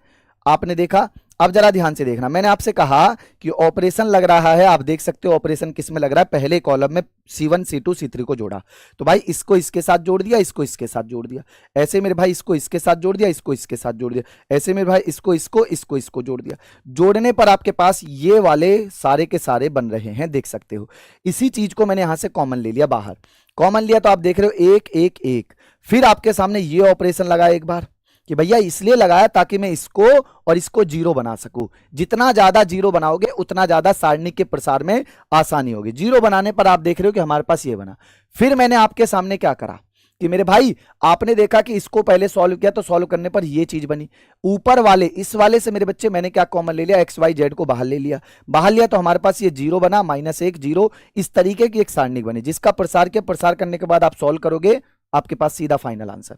Speaker 1: आपने देखा। अब जरा ध्यान से देखना, मैंने आपसे कहा कि ऑपरेशन लग रहा है, आप देख सकते हो ऑपरेशन किस में लग रहा है, पहले कॉलम में C1 C2 C3 को जोड़ा, तो भाई इसको इसके साथ जोड़ दिया, इसको इसके साथ जोड़ दिया, ऐसे मेरे भाई इसको इसके साथ जोड़ दिया, इसको इसके साथ जोड़ दिया, ऐसे मेरे भाई इसको इसको इसको इसको जोड़ दिया। जोड़ने पर आपके पास ये वाले सारे के सारे बन रहे हैं, देख सकते हो। इसी चीज को मैंने यहां से कॉमन ले लिया बाहर, कॉमन लिया तो आप देख रहे हो 1 1 1, फिर आपके सामने ये ऑपरेशन लगा एक बार, कि भैया इसलिए लगाया ताकि मैं इसको और इसको 0 बना सकूं। जितना ज्यादा 0 बनाओगे उतना ज्यादा सारणी के प्रसार में आसानी होगी। 0 बनाने पर आप देख रहे हो कि हमारे पास ये बना। फिर मैंने आपके सामने क्या करा कि मेरे भाई आपने देखा कि इसको पहले सॉल्व किया, तो सॉल्व करने पर ये चीज बनी। ऊपर वाले इस वाले से मेरे बच्चे मैंने क्या कॉमन ले लिया, एक्स वाई जेड को बाहर ले लिया, बाहर लिया तो हमारे पास ये 0 बना, -1 0, इस तरीके की एक सारणी बनी, जिसका प्रसार किया, प्रसार करने के बाद आप सॉल्व करोगे, आपके पास सीधा फाइनल आंसर।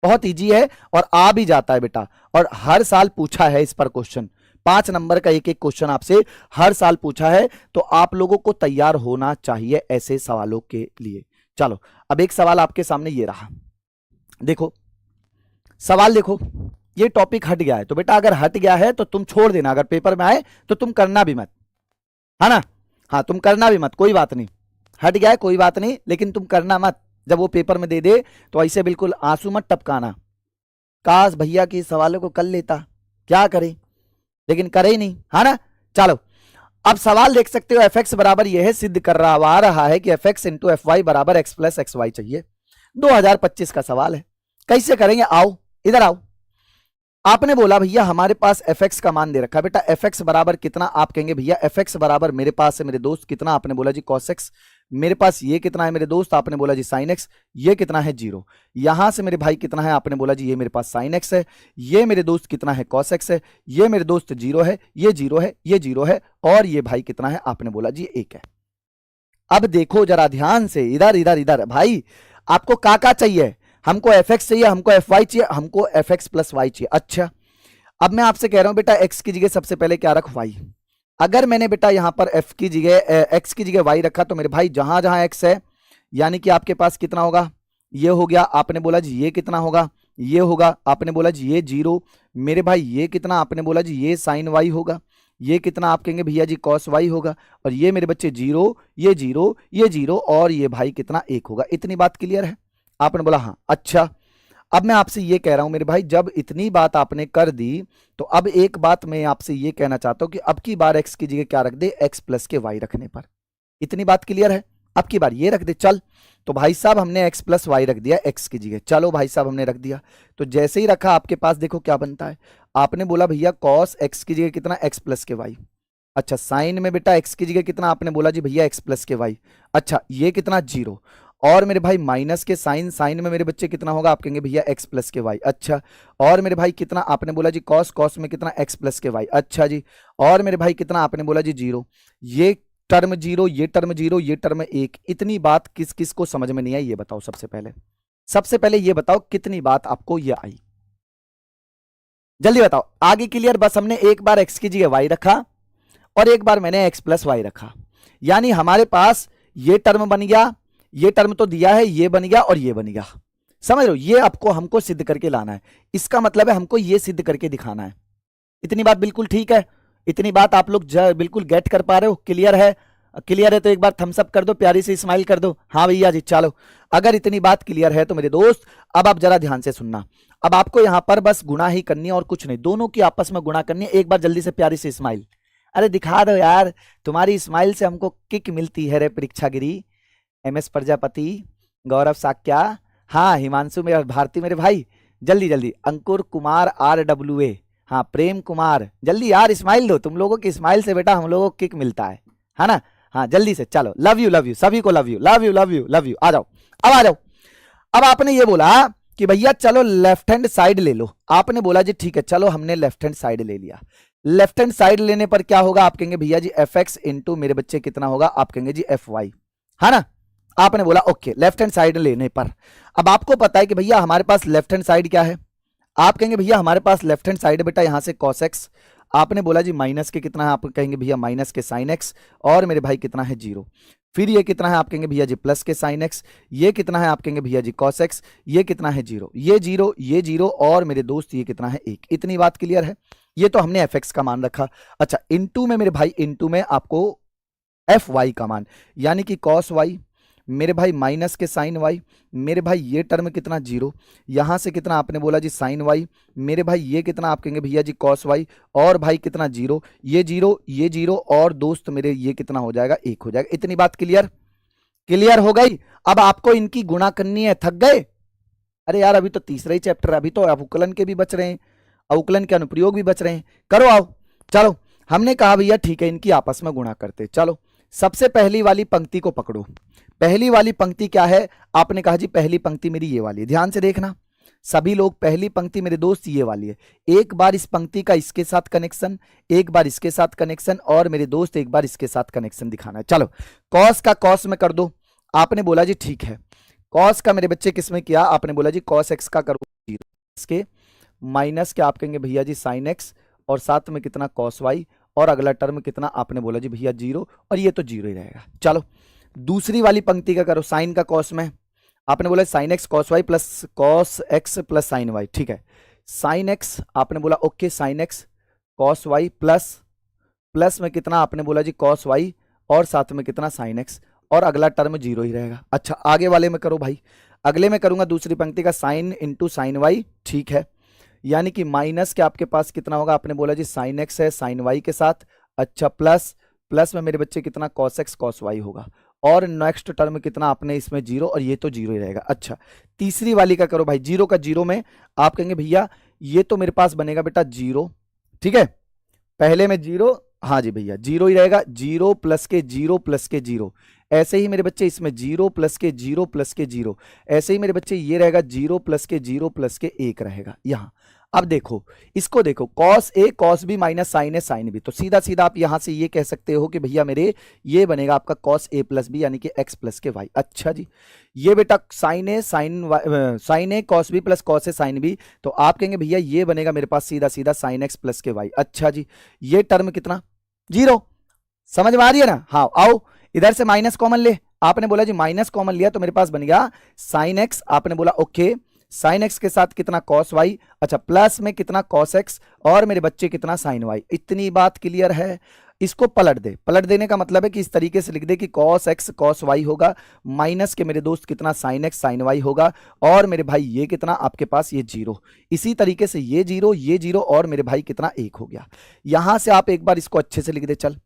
Speaker 1: बहुत इजी है और आ भी जाता है बेटा, और हर साल पूछा है इस पर क्वेश्चन, 5 नंबर का एक एक क्वेश्चन आपसे हर साल पूछा है, तो आप लोगों को तैयार होना चाहिए ऐसे सवालों के लिए। चलो अब एक सवाल आपके सामने ये रहा, देखो सवाल देखो, ये टॉपिक हट गया है तो बेटा अगर हट गया है तो तुम छोड़ देना, अगर पेपर में आए तो तुम करना भी मत, है ना, हाँ तुम करना भी मत, कोई बात नहीं, हट गया है कोई बात नहीं, लेकिन तुम करना मत, जब वो पेपर में दे दे तो ऐसे बिल्कुल आंसू मत टपकाना, काश भैया की सवालों को कर लेता, क्या करें, लेकिन करे ही नहीं, है ना। चलो अब सवाल देख सकते हो, एफ एक्स बराबर यह सिद्ध कर रहा है कि F X into F Y बराबर एक्स प्लस एक्स वाई चाहिए। 2025 का सवाल है, कैसे करेंगे, आओ इधर आओ। आपने बोला भैया हमारे पास एफ एक्स का मान दे रखा है, बेटा एफ एक्स बराबर कितना, आप कहेंगे भैया एफ एक्स बराबर मेरे पास है मेरे दोस्त कितना, आपने बोला जी कॉस एक्स, मेरे पास ये कितना है मेरे दोस्त, आपने बोला जी साइन एक्स, ये कितना है 0, यहां से मेरे भाई कितना है, आपने बोला जी ये मेरे पास साइन एक्स है, ये मेरे दोस्त कितना है कॉस एक्स है, ये मेरे दोस्त 0 है, ये 0 है, ये 0 है, और ये भाई कितना है, आपने बोला जी 1 है। अब देखो जरा ध्यान से, इधर इधर इधर भाई, आपको का चाहिए, हमको एफ एक्स चाहिए, हमको एफ वाई चाहिए, हमको एफ एक्स प्लस वाई चाहिए। अच्छा अब मैं आपसे कह रहा हूं बेटा एक्स की जगह सबसे पहले क्या रख, वाई। अगर मैंने बेटा यहां पर एफ की जगह एक्स की जगह वाई रखा तो मेरे भाई जहां जहां एक्स है यानी कि आपके पास कितना होगा, ये हो गया, आपने बोला जी ये कितना होगा, ये होगा, आपने बोला जी ये 0, मेरे भाई ये कितना, आपने बोला जी ये साइन वाई होगा, ये कितना आप कहेंगे भैया जी कॉस वाई होगा, और ये मेरे बच्चे 0, ये 0, ये 0, और ये भाई कितना 1 होगा। इतनी बात क्लियर है, आपने बोला हाँ। अच्छा अब मैं आपसे ये कह रहा हूं मेरे भाई, जब इतनी बात आपने कर दी तो अब एक बात मैं आपसे ये कहना चाहता हूं कि अब की बार एक्स की जगह क्या रख दे, एक्स प्लस के वाई रखने पर। इतनी बात क्लियर है, अब की बार ये रख दे। चल तो भाई साहब हमने एक्स प्लस वाई रख दिया एक्स की जगह, चलो भाई साहब हमने रख दिया, तो जैसे ही रखा आपके पास देखो क्या बनता है, आपने बोला भैया कॉस एक्स की जगह कितना, एक्स प्लस के वाई। अच्छा साइन में बेटा एक्स की जगह कितना, आपने बोला जी भैया एक्स प्लस के वाई। अच्छा ये कितना 0, और मेरे भाई माइनस के साइन, साइन में मेरे बच्चे कितना होगा, आप कहेंगे भैया एक्स प्लस के वाई। अच्छा और मेरे भाई कितना, आपने बोला जी कॉस, कॉस में कितना एक्स प्लस के वाई। अच्छा जी और मेरे भाई कितना, आपने बोला जी 0, ये टर्म 0, ये टर्म 0, ये टर्म 1। इतनी बात किस किस को समझ में नहीं आई ये बताओ, सबसे पहले ये बताओ कितनी बात आपको ये आई, जल्दी बताओ। आगे क्लियर, बस हमने एक बार एक्स की जगह वाई रखा और एक बार मैंने एक्स प्लस वाई रखा, यानी हमारे पास ये टर्म बन गया, ये टर्म तो दिया है, ये बन गया और ये बन गया, समझ लो, ये आपको हमको सिद्ध करके लाना है, इसका मतलब है हमको ये सिद्ध करके दिखाना है। इतनी बात बिल्कुल ठीक है, इतनी बात आप लोग बिल्कुल गेट कर पा रहे हो, क्लियर है, क्लियर है तो एक बार थम्स अप कर दो, प्यारी से स्माइल कर दो, हाँ भैया जी। चलो अगर इतनी बात क्लियर है तो मेरे दोस्त अब आप जरा ध्यान से सुनना, अब आपको यहां पर बस गुणा ही करनी है और कुछ नहीं, दोनों की आपस में गुणा करनी है। एक बार जल्दी से प्यारी से स्माइल, अरे दिखा दो यार, तुम्हारी स्माइल से हमको किक मिलती है रे परीक्षागिरी, MS प्रजापति, गौरव साक्या, हाँ हिमांशु मेरा भारती मेरे भाई, जल्दी जल्दी, अंकुर कुमार RWA, हाँ प्रेम कुमार, जल्दी यार स्माइल दो, तुम लोगों की स्माइल से बेटा हम लोगों को किक मिलता है ना, हाँ जल्दी से। चलो लव यू सभी को love you love you love you love you, आ जाओ अब आ जाओ। अब आपने ये बोला कि भैया चलो लेफ्ट हैंड साइड ले लो, आपने बोला जी ठीक है, चलो हमने लेफ्ट हैंड साइड ले लिया। लेफ्ट हैंड साइड लेने पर क्या होगा, आप कहेंगे भैया जी एफ एक्स इंटू मेरे बच्चे कितना होगा, आप कहेंगे जी एफ वाई, है ना। आपने बोला ओके लेफ्ट हैंड साइड लेने पर, अब आपको पता है कि भैया हमारे पास लेफ्ट हैंड साइड क्या है, आप कहेंगे भैया हमारे पास लेफ्ट हैंड साइड बेटा यहां से कॉस एक्स, आपने बोला जी माइनस के कितना है, आप कहेंगे भैया माइनस के साइन एक्स, और मेरे भाई कितना है 0, फिर ये कितना है, आप कहेंगे भैया जी प्लस के साइन एक्स, ये कितना है, आप कहेंगे भैया जी कॉस एक्स, ये कितना है 0, ये 0, ये 0, और मेरे दोस्त ये कितना है 1। इतनी बात क्लियर है, ये तो हमने एफ एक्स का मान रखा। अच्छा इनटू में मेरे भाई, इनटू में आपको एफ वाई का मान, यानी कि कॉस वाई, मेरे भाई माइनस के साइन वाई, मेरे भाई ये टर्म कितना 0, यहां से कितना आपने बोला जी साइन वाई, मेरे भाई ये कितना आप कहेंगे भैया जी कॉस वाई, और भाई कितना 0, ये 0, ये 0, और दोस्त मेरे ये कितना हो जाएगा 1 हो जाएगा। इतनी बात क्लियर, क्लियर हो गई। अब आपको इनकी गुणा करनी है, थक गए, अरे यार अभी तो तीसरा ही चैप्टर, अभी तो अवकलन के भी बच रहे हैं, अवकलन के अनुप्रयोग भी बच रहे हैं, करो आओ। चलो हमने कहा भैया ठीक है इनकी आपस में गुणा करते, चलो सबसे पहली वाली पंक्ति को पकड़ो। पहली वाली पंक्ति क्या है, आपने कहा जी पहली पंक्ति मेरी ये वाली है, ध्यान से देखना सभी लोग, पहली पंक्ति मेरे दोस्त ये वाली है। एक बार इस पंक्ति का इसके साथ कनेक्शन, एक बार इसके साथ कनेक्शन, और मेरे दोस्त एक बार इसके साथ कनेक्शन दिखाना है। चलो कॉस का कॉस में कर दो, आपने बोला जी ठीक है। कॉस का मेरे बच्चे किसमें किया, आपने बोला जी कॉस एक्स का करो 0, इसके माइनस के आप कहेंगे भैया जी साइन एक्स, और साथ में कितना कॉस वाई, और अगला टर्म कितना आपने बोला जी भैया 0, और ये तो 0 ही रहेगा। चलो दूसरी वाली पंक्ति का करो, साइन का कॉस में, आपने बोला sine X cos Y plus cos X plus sine Y, ठीक है। साइन एक्स आपने बोला okay, sine X cos Y plus में कितना आपने बोला जी कॉस वाई, और साथ में कितना साइन एक्स, और अगला टर्म 0 ही रहेगा। अच्छा आगे वाले में करो भाई, अगले में करूंगा दूसरी पंक्ति का साइन इंटू साइन वाई, ठीक है। यानी कि माइनस के आपके पास कितना होगा, आपने बोला जी साइन एक्स है साइन वाई के साथ, अच्छा प्लस प्लस में मेरे बच्चे कितना कॉस एक्स कॉस वाई होगा, और नेक्स्ट टर्म कितना आपने इसमें जीरो, और ये तो जीरो ही रहेगा। अच्छा तीसरी वाली का करो भाई, जीरो का जीरो में आप कहेंगे भैया ये तो मेरे पास बनेगा बेटा जीरो, ठीक है, पहले में जीरो, हाँ जी भैया जीरो ही रहेगा, जीरो प्लस के जीरो प्लस के जीरो, ऐसे ही मेरे बच्चे इसमें जीरो प्लस के जीरो प्लस के जीरो, ऐसे ही मेरे बच्चे ये रहेगा जीरो प्लस के जीरो प्लस के एक रहेगा यहां। अब देखो इसको देखो, cos A cos B minus sign A sine B, तो सीधा सीधा आप यहां से ये कह सकते हो कि भैया मेरे ये बनेगा आपका कॉस ए प्लस बी यानी कि एक्स प्लस के वाई। अच्छा जी ये बेटा sign A sign A cos B plus cos A sine B, तो आप कहेंगे भैया ये बनेगा मेरे पास सीधा सीधा साइन एक्स प्लस के वाई। अच्छा जी ये टर्म कितना जीरो, समझ में आ रही है ना। हाँ आओ इधर से माइनस कॉमन ले, आपने बोला जी माइनस कॉमन लिया तो मेरे पास बन गया साइन एक्स, आपने बोला ओके साइन एक्स के साथ कितना कॉस वाई, अच्छा प्लस में कितना कॉस एक्स, और मेरे बच्चे कितना साइन वाई। इतनी बात क्लियर है। इसको पलट दे, पलट देने का मतलब है कि इस तरीके से लिख दे कि कॉस एक्स कॉस वाई होगा, माइनस के मेरे दोस्त कितना साइन एक्स साइन वाई होगा, और मेरे भाई ये कितना आपके पास ये जीरो, इसी तरीके से ये जीरो और मेरे भाई कितना एक हो गया। यहां से आप एक बार इसको अच्छे से लिख दे चल,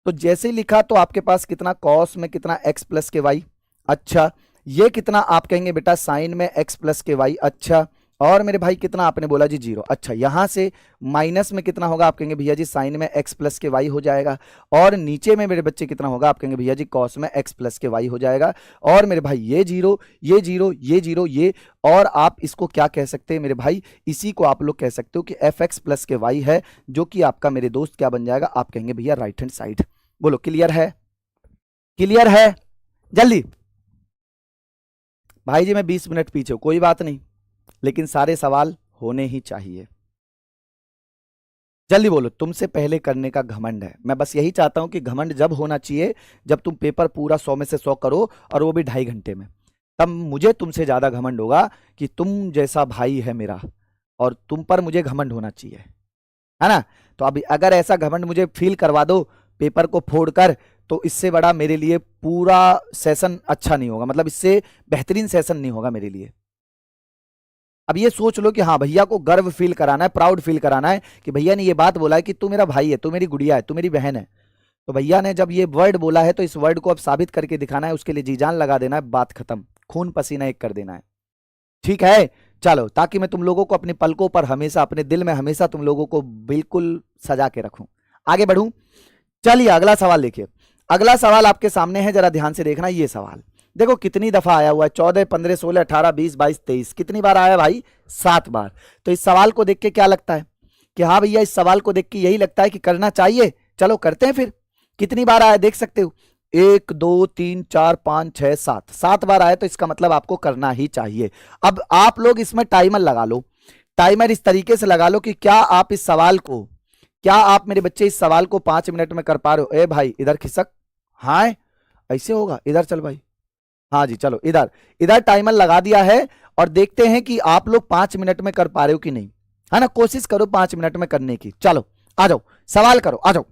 Speaker 1: तो जैसे लिखा तो आपके पास कितना कॉस में कितना एक्स प्लस के वाई, अच्छा ये कितना आप कहेंगे बेटा साइन में एक्स प्लस के वाई, अच्छा और मेरे भाई कितना आपने बोला जी जीरो, अच्छा यहां से माइनस में कितना होगा आप कहेंगे भैया जी साइन में एक्स प्लस के वाई हो जाएगा, और नीचे में मेरे बच्चे कितना होगा आप कहेंगे भैया जी कॉस में एक्स प्लस के वाई हो जाएगा, और मेरे भाई ये जीरो ये जीरो ये जीरो ये, और आप इसको क्या कह सकते हैं मेरे भाई, इसी को आप लोग कह सकते हो कि एफ एक्स प्लस के वाई है, जो कि आपका मेरे दोस्त क्या बन जाएगा, आप कहेंगे भैया राइट हैंड साइड। बोलो क्लियर है, क्लियर है, जल्दी भाई जी मैं 20 मिनट पीछे हूं कोई बात नहीं, लेकिन सारे सवाल होने ही चाहिए। जल्दी बोलो, तुमसे पहले करने का घमंड है, मैं बस यही चाहता हूं कि घमंड जब होना चाहिए जब तुम पेपर पूरा 100 में से 100 करो, और वो भी 2.5 घंटे में, तब मुझे तुमसे ज्यादा घमंड होगा कि तुम जैसा भाई है मेरा, और तुम पर मुझे घमंड होना चाहिए, है ना। तो अभी अगर ऐसा घमंड मुझे फील करवा दो पेपर को फोड़कर, तो इससे बड़ा मेरे लिए पूरा सेशन अच्छा नहीं होगा, मतलब इससे बेहतरीन सेशन नहीं होगा मेरे लिए। अब ये सोच लो कि हाँ भैया को गर्व फील कराना है, प्राउड फील कराना है कि भैया ने ये बात बोला है कि तू मेरा भाई है, तू मेरी गुड़िया है, तू मेरी बहन है, तो भैया ने जब ये वर्ड बोला है तो इस वर्ड को अब साबित करके दिखाना है, उसके लिए जी जान लगा देना है, बात खत्म, खून पसीना एक कर देना है, ठीक है। चलो ताकि मैं तुम लोगों को अपने पलकों पर हमेशा, अपने दिल में हमेशा तुम लोगों को बिल्कुल सजा के रखूं, आगे बढ़ूं। चलिए अगला सवाल देखिए, अगला सवाल आपके सामने है, जरा ध्यान से देखना। ये सवाल देखो कितनी दफा आया हुआ है, 14 15 16 18 20 22 23, कितनी बार आया भाई, 7 बार। तो इस सवाल को देख के क्या लगता है कि हाँ भैया, इस सवाल को देख के यही लगता है कि करना चाहिए, चलो करते हैं फिर। कितनी बार आया देख सकते हो, 1 2 3 4 5 6 7, 7 बार आया, तो इसका मतलब आपको करना ही चाहिए। अब आप लोग इसमें टाइमर लगा लो, टाइमर इस तरीके से लगा लो कि क्या आप इस सवाल को, क्या आप मेरे बच्चे इस सवाल को 5 मिनट में कर पा रहे हो। ए भाई इधर खिसक, हाँ ऐसे होगा, इधर चल भाई, हाँ जी चलो इधर, इधर टाइमर लगा दिया है, और देखते हैं कि आप लोग 5 मिनट में कर पा रहे हो कि नहीं, है ना। कोशिश करो 5 मिनट में करने की, चलो आ जाओ सवाल करो, आ जाओ।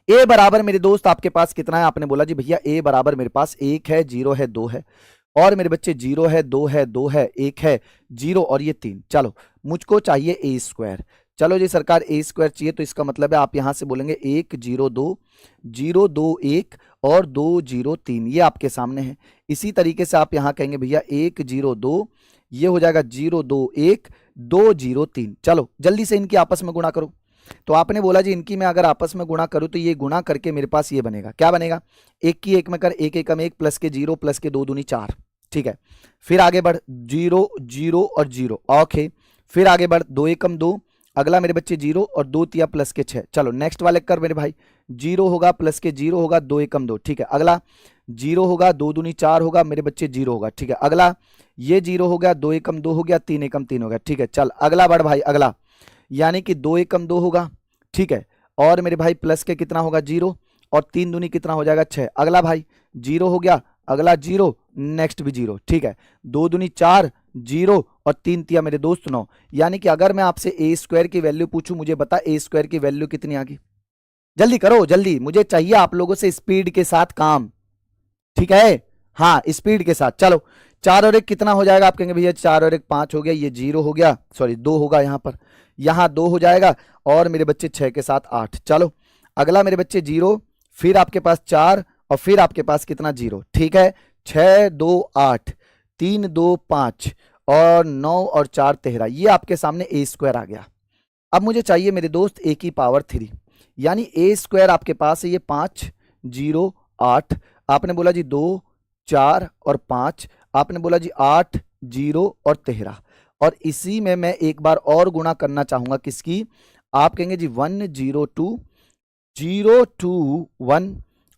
Speaker 1: ए बराबर मेरे दोस्त आपके पास कितना है, आपने बोला जी भैया ए बराबर मेरे पास 1 है 0 है 2 है, और मेरे बच्चे 0 है 2 है 2 है 1 है 0 और ये 3, चलो मुझको चाहिए ए स्क्वायर। चलो जी सरकार ए स्क्वायर चाहिए, तो इसका मतलब है आप यहां से बोलेंगे 1 0 2 0 2 1 और 2 0 3, ये आपके सामने है। इसी तरीके से आप यहां कहेंगे भैया 1 0 2, ये हो जाएगा 0 2 1 2 0 3। चलो जल्दी से इनकी आपस में गुणा करो। तो आपने बोला जी इनकी मैं अगर आपस में गुणा करूं तो ये गुणा करके मेरे पास ये बनेगा, क्या बनेगा, 1 की 1 में कर, 1 एकम 1 प्लस के 0 प्लस के 2 दूनी 4, ठीक है। फिर आगे बढ़ 0 0 और 0, ओके। फिर आगे बढ़ 2 एकम 2, अगला मेरे बच्चे 0 और 2 तिया प्लस के 6। चलो नेक्स्ट वाले कर मेरे भाई, 0 होगा प्लस के 0 होगा, 2 एकम 2, ठीक है। अगला 0 होगा, 2 दूनी 4 होगा, मेरे बच्चे 0 होगा, ठीक है। अगला ये 0 हो गया, 2 एकम 2 हो गया, 3 एकम 3 हो गया, ठीक है। चल अगला बढ़ भाई, अगला यानी कि 2 एकम 2 होगा, ठीक है। और मेरे भाई प्लस के कितना होगा 0, और 3 दूनी कितना हो जाएगा 6। अगला भाई 0 हो गया, अगला 0, नेक्स्ट भी 0, ठीक है। 2 दूनी 4 0 और 3 तिया मेरे दोस्त 9। यानी कि अगर मैं आपसे ए स्क्वायर की वैल्यू पूछूं, मुझे बता ए स्क्वायर की वैल्यू कितनी आ गई, जल्दी करो जल्दी, मुझे चाहिए आप लोगों से स्पीड के साथ काम, ठीक है, हाँ स्पीड के साथ। चलो 4 और 1 कितना हो जाएगा? आप कहेंगे भैया 4 और 1 5 हो गया, ये 0 हो गया, सॉरी 2 होगा यहाँ पर, यहाँ 2 हो जाएगा, और मेरे बच्चे 6 के साथ 8। चलो अगला मेरे बच्चे 0, फिर आपके पास 4, और फिर आपके पास कितना? 0। ठीक है, 6 2 8, 3 2 5, और 9 और 4 13। ये आपके सामने ए स्क्वायर आ गया। अब मुझे चाहिए मेरे दोस्त ए की पावर 3, यानी ए स्क्वायर आपके पास है ये 5 0 8, आपने बोला जी 2 4 और 5, आपने बोला जी 8 0 और 13, और इसी में मैं एक बार और गुणा करना चाहूंगा किसकी? आप कहेंगे जी 1 0 2 0 2 1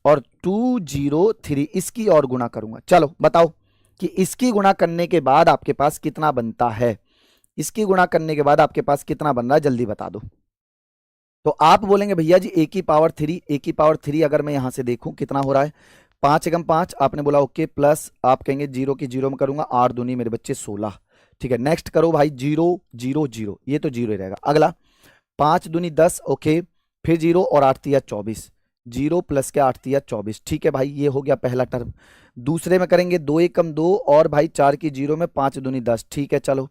Speaker 1: और 2 0 3, इसकी और गुणा करूंगा। चलो बताओ कि इसकी गुणा करने के बाद आपके पास कितना बनता है? इसकी गुणा करने के बाद आपके पास कितना बन रहा है, जल्दी बता दो। तो आप बोलेंगे भैया जी ए की पावर 3, ए की पावर 3 अगर मैं यहां से देखूं कितना हो रहा है? 5 एकम 5, आपने बोला ओके, प्लस आप कहेंगे 0 की 0 में करूंगा, 8 दूनी मेरे बच्चे 16। ठीक है, नेक्स्ट करो भाई, 0 0 0, ये तो 0 ही रहेगा। अगला 5 दूनी 10, ओके, फिर 0 और 8 तिया 24, 0 प्लस के 8 तिया 24। ठीक है भाई, ये हो गया पहला टर्म। दूसरे में करेंगे 2 एकम 2, और भाई 4 की 0 में 5 दूनी 10। ठीक है, चलो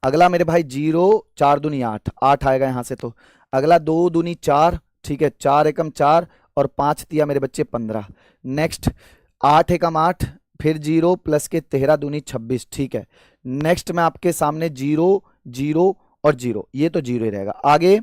Speaker 1: अगला मेरे भाई 0 4 दूनी 8, 8 आएगा यहां से। तो अगला 2 दूनी 4, ठीक है, 4 एकम 4, और 5 तिया मेरे बच्चे 15। नेक्स्ट 8 एकम 8, फिर 0 प्लस के 13 दूनी 26। ठीक है, नेक्स्ट में आपके सामने 0 0 और 0, ये तो 0 ही रहेगा। आगे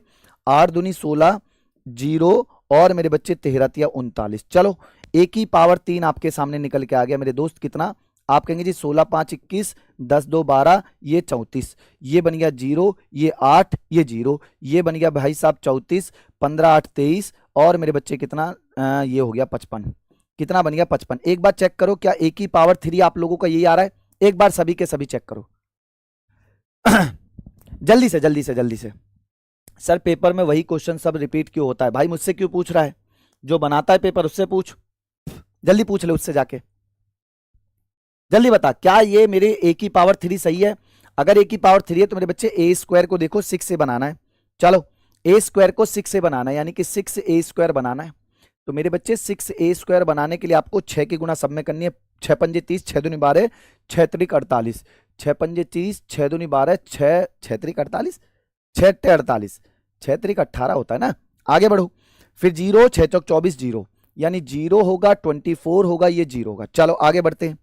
Speaker 1: 8 दूनी 16, 0 और मेरे बच्चे 13 तिया 39। चलो ए की पावर 3 आपके सामने निकल के आ गया मेरे दोस्त, कितना? आप कहेंगे जी 16 5 21, 10 2 12, ये 34, ये बन गया 0, ये 8, ये 0, ये बन गया भाई साहब 34, 15 8 23, और मेरे बच्चे कितना? ये हो गया 55। कितना बन गया? 55। एक बार चेक करो क्या ए की पावर 3 आप लोगों का यही आ रहा है? एक बार सभी के सभी चेक करो। जल्दी से जल्दी से जल्दी से। सर पेपर में वही क्वेश्चन सब रिपीट क्यों होता है? भाई मुझसे क्यों पूछ रहा है? जो बनाता है पेपर उससे पूछ, जल्दी पूछ ले उससे जाके। जल्दी बता, क्या ये मेरे ए की पावर 3 सही है? अगर ए की पावर 3 है तो मेरे बच्चे ए स्क्वायर को देखो 6 से बनाना है। चलो ए स्क्वायर को 6 से बनाना है, यानी कि 6 ए स्क्वायर बनाना है। तो मेरे बच्चे 6 ए स्क्वायर बनाने के लिए आपको 6 की गुणा सब में करनी है। 6 पंजे 30, 6 दूनी 12, 6 त्रिक 48, 6 पंजे 30, 6 दूनी 12, 6 त्रिक 48, 6 टे 48, 6 त्रिक 18 होता है ना। आगे बढ़ो, फिर 0 6 चौक 24, 0 यानी 0 होगा, 24 होगा, ये 0 होगा। चलो आगे बढ़ते हैं।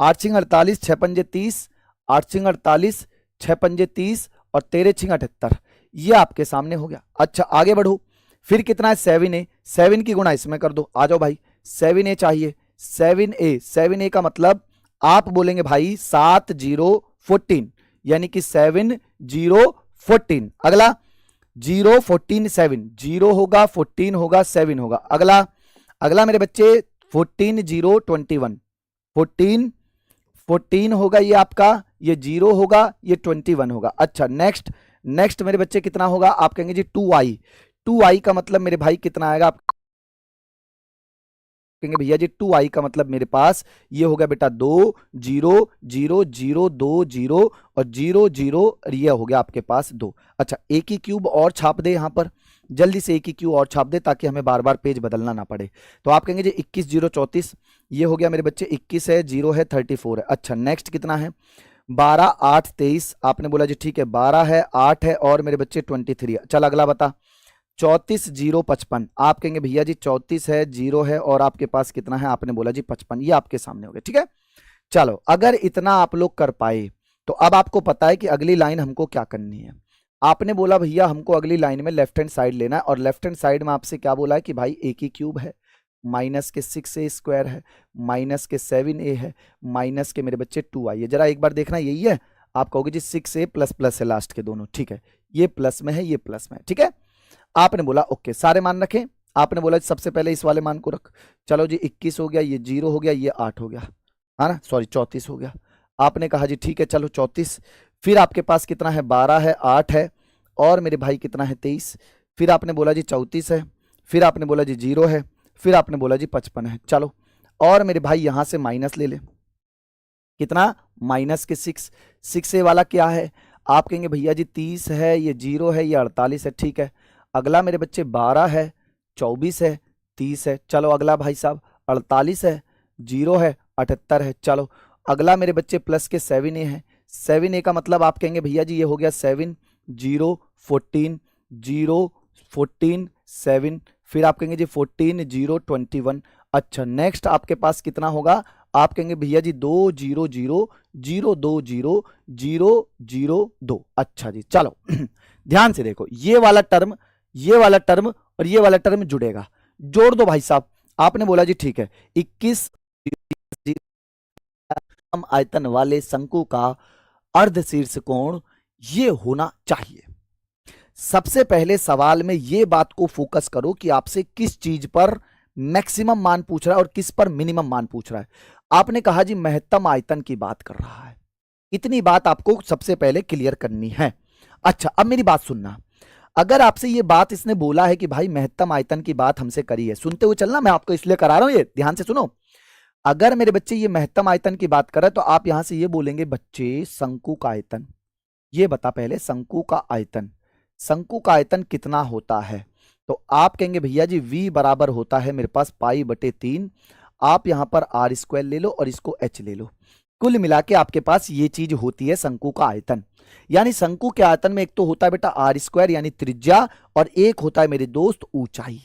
Speaker 1: 8 छिंग 48, 6 पंजे 30, 8 छिंग 48, 6 पंजे 30, और 13 छिंग 78, ये आपके सामने हो गया। अच्छा आगे बढ़ो, फिर कितना है? 7a, 7 की गुणा इसमें कर दो। आ जाओ भाई, 7a चाहिए, 7a का मतलब आप बोलेंगे भाई 7 0 14, यानी कि 7 0 14। अगला 0 14 7, 0 होगा, 14 होगा, 7 होगा। अगला अगला मेरे बच्चे 14 0 21, 14 होगा ये आपका, ये 0 होगा, ये 21 होगा। अच्छा नेक्स्ट नेक्स्ट मेरे बच्चे कितना होगा? आप कहेंगे जी 2i, 2i का मतलब मेरे भाई कितना आएगा? आप कहेंगे भैया जी 2i का मतलब मेरे पास ये हो गया बेटा 2 0 0 0 2 0 और 0 0, और ये हो गया आपके पास 2। अच्छा ए की क्यूब और छाप दे यहाँ पर, जल्दी से ए की क्यूब और छाप दे ताकि हमें बार बार पेज बदलना ना पड़े। तो आप कहेंगे जी 21 0 34, ये हो गया मेरे बच्चे 21 है, 0 है, 34 है। अच्छा नेक्स्ट कितना है? 12 8 23, आपने बोला जी ठीक है 12 है, 8 है, और मेरे बच्चे 23। चल अगला बता, 34 0 55, आप कहेंगे भैया जी 34 है, 0 है, और आपके पास कितना है? आपने बोला जी 55, ये आपके सामने हो गया। ठीक है, चलो अगर इतना आप लोग कर पाए तो अब आपको पता है कि अगली लाइन हमको क्या करनी है। आपने बोला भैया हमको अगली लाइन में लेफ्ट हैंड साइड लेना है, और लेफ्ट हैंड साइड में आपसे क्या बोला है कि भाई ए की क्यूब है, माइनस के 6a स्क्वायर है, माइनस के 7a है, माइनस के मेरे बच्चे 2i है। जरा एक बार देखना, यही है? आप कहोगे जी 6a प्लस प्लस है लास्ट के दोनों। ठीक है, ये प्लस में है, ये प्लस में है। ठीक है, आपने बोला ओके, सारे मान रखें। आपने बोला सबसे पहले इस वाले मान को रख। चलो जी 21 हो गया, ये 0 हो गया, ये 8 हो गया, है ना, सॉरी 34 हो गया। आपने कहा जी ठीक है चलो 34, फिर आपके पास कितना है? 12 है, 8 है, और मेरे भाई कितना है? 23। फिर आपने बोला जी 34 है, फिर आपने बोला जी 0 है, फिर आपने बोला जी 55 है। चलो और मेरे भाई यहां से माइनस ले ले, कितना? माइनस के 6a वाला क्या है? आप कहेंगे भैया जी 30 है, ये 0 है, ये 48 है। ठीक है, अगला मेरे बच्चे 12 है, 24 है, 30 है। चलो अगला भाई साहब 48 है, 0 है, 78 है। चलो अगला मेरे बच्चे प्लस के 7a है। 7a का मतलब आप कहेंगे भैया जी ये हो गया 7 0 14 0 14 7, फिर आप कहेंगे जी 14 0 21। अच्छा नेक्स्ट आपके पास कितना होगा, आप कहेंगे भैया जी 2 0 0 0 2 0 0 0 2। अच्छा जी चलो ध्यान से देखो, ये वाला टर्म और ये वाला टर्म जुड़ेगा, जोड़ दो भाई साहब। आपने बोला जी ठीक है 21 आयतन वाले शंकु का अर्धशीर्ष कोण ये होना चाहिए। सबसे पहले सवाल में ये बात को फोकस करो कि आपसे किस चीज पर मैक्सिमम मान पूछ रहा है और किस पर मिनिमम मान पूछ रहा है। आपने कहा जी महत्तम आयतन की बात कर रहा है, इतनी बात आपको सबसे पहले क्लियर करनी है। अच्छा अब मेरी बात सुनना, अगर आपसे ये बात इसने बोला है कि भाई महत्तम आयतन की बात हमसे करी है, सुनते हुए चलना, मैं आपको इसलिए करा रहा हूं, ये ध्यान से सुनो। अगर मेरे बच्चे ये महत्तम आयतन की बात कर रहे तो आप यहां से ये बोलेंगे बच्चे शंकु का आयतन, ये बता पहले शंकु का आयतन, शंकु का आयतन कितना होता है। तो आप कहेंगे भैया जी v बराबर होता है मेरे पास पाई बटे 3, आप यहां पर आर स्क्वायर ले लो और इसको h ले लो, कुल मिला के आपके पास ये चीज होती है शंकु का आयतन। यानी शंकु के आयतन में एक तो होता है बेटा आर स्क्वायर यानी त्रिज्या, और एक होता है मेरे दोस्त ऊंचाई।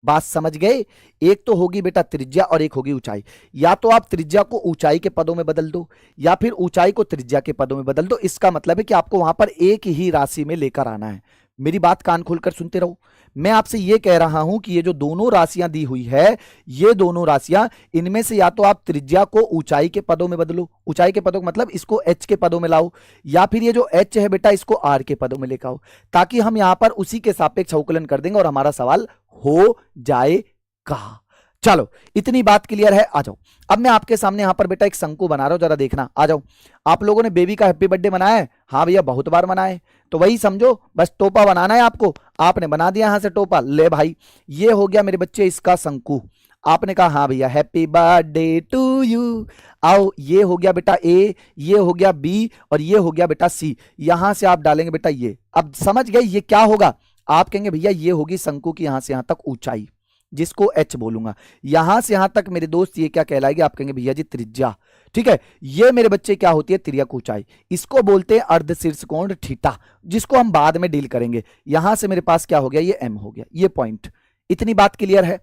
Speaker 1: बात समझ गए, एक तो होगी बेटा त्रिज्या और एक होगी ऊंचाई। या तो आप त्रिज्या को ऊंचाई के पदों में बदल दो या फिर ऊंचाई को त्रिज्या के पदों में बदल दो, इसका मतलब है कि आपको वहां पर एक ही राशि में लेकर आना है। मेरी बात कान खोलकर सुनते रहो, मैं आपसे ये कह रहा हूं कि ये जो दोनों राशियां दी हुई है, ये दोनों राशियां, इनमें से या तो आप त्रिज्या को ऊंचाई के पदों में बदलो, ऊंचाई के पदों मतलब इसको h के पदों में लाओ, या फिर ये जो h है बेटा इसको r के पदों में लेकर आओ, ताकि हम यहां पर उसी के सापेक्ष अवकलन कर देंगे और हमारा सवाल हो जाएगा। चलो इतनी बात क्लियर है, आ जाओ। अब मैं आपके सामने यहां पर बेटा एक शंकु बना रहा हूं, जरा देखना, आ जाओ। आप लोगों ने बेबी का हैप्पी बर्थडे मनाया है? हाँ भैया बहुत बार मनाए, तो वही समझो, बस टोपा बनाना है आपको, आपने बना दिया यहां से टोपा, ले भाई ये हो गया मेरे बच्चे इसका शंकु। आपने कहा हाँ भैया हैप्पी बर्थडे टू यू, आओ ये हो गया बेटा ए, ये हो गया बी और ये हो गया बेटा सी, यहां से आप डालेंगे बेटा ये। अब समझ गए ये क्या होगा, आप कहेंगे भैया ये होगी शंकु की यहां से यहां तक ऊंचाई, जिसको h बोलूंगा, यहां से यहां तक मेरे दोस्त ये क्या कहलाएगी, आप कहेंगे भैया जी त्रिज्या। ठीक है, ये मेरे बच्चे क्या होती है तिर्यक ऊंचाई, इसको बोलते हैं अर्धशीर्ष कोण थीटा, जिसको हम बाद में डील करेंगे। यहां से मेरे पास क्या हो गया, ये m हो गया, ये पॉइंट। इतनी बात क्लियर है,